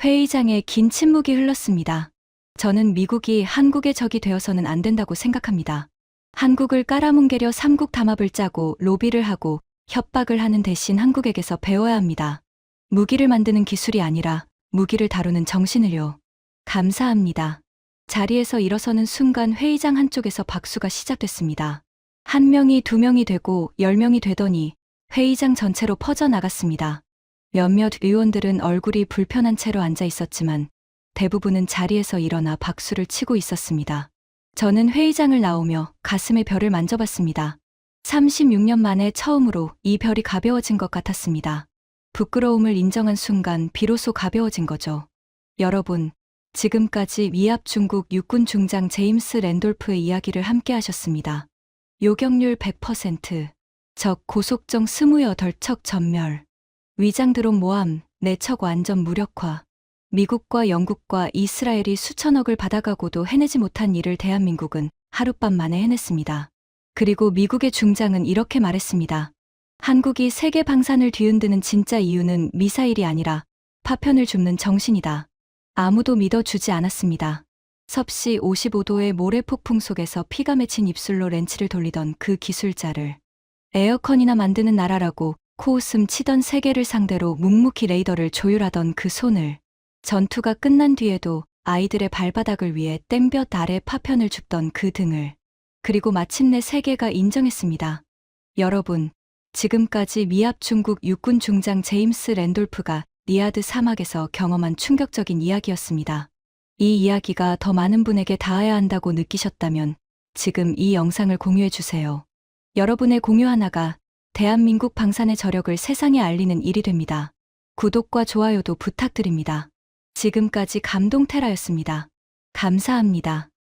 회의장에 긴 침묵이 흘렀습니다. 저는 미국이 한국의 적이 되어서는 안 된다고 생각합니다. 한국을 깔아뭉개려 삼국 담합을 짜고 로비를 하고 협박을 하는 대신 한국에게서 배워야 합니다. 무기를 만드는 기술이 아니라 무기를 다루는 정신을요. 감사합니다. 자리에서 일어서는 순간 회의장 한쪽에서 박수가 시작됐습니다. 1명이 2명이 되고 10명이 되더니 회의장 전체로 퍼져나갔습니다. 몇몇 의원들은 얼굴이 불편한 채로 앉아 있었지만 대부분은 자리에서 일어나 박수를 치고 있었습니다. 저는 회의장을 나오며 가슴의 별을 만져봤습니다. 36년 만에 처음으로 이 별이 가벼워진 것 같았습니다. 부끄러움을 인정한 순간 비로소 가벼워진 거죠. 여러분, 지금까지 미합 중국 육군 중장 제임스 랜돌프의 이야기를 함께 하셨습니다. 요격률 100%, 적 고속정 28척 전멸, 위장 드론 모함, 4척 완전 무력화, 미국과 영국과 이스라엘이 수천억을 받아가고도 해내지 못한 일을 대한민국은 하룻밤 만에 해냈습니다. 그리고 미국의 중장은 이렇게 말했습니다. 한국이 세계 방산을 뒤흔드는 진짜 이유는 미사일이 아니라 파편을 줍는 정신이다. 아무도 믿어주지 않았습니다. 섭씨 55도의 모래폭풍 속에서 피가 맺힌 입술로 렌치를 돌리던 그 기술자를 에어컨이나 만드는 나라라고 코웃음 치던 세계를 상대로 묵묵히 레이더를 조율하던 그 손을, 전투가 끝난 뒤에도 아이들의 발바닥을 위해 땡볕 아래 파편을 줍던 그 등을, 그리고 마침내 세계가 인정했습니다. 여러분, 지금까지 미합 중국 육군 중장 제임스 랜돌프가 리아드 사막에서 경험한 충격적인 이야기였습니다. 이 이야기가 더 많은 분에게 닿아야 한다고 느끼셨다면 지금 이 영상을 공유해 주세요. 여러분의 공유 하나가 대한민국 방산의 저력을 세상에 알리는 일이 됩니다. 구독과 좋아요도 부탁드립니다. 지금까지 감동테라였습니다. 감사합니다.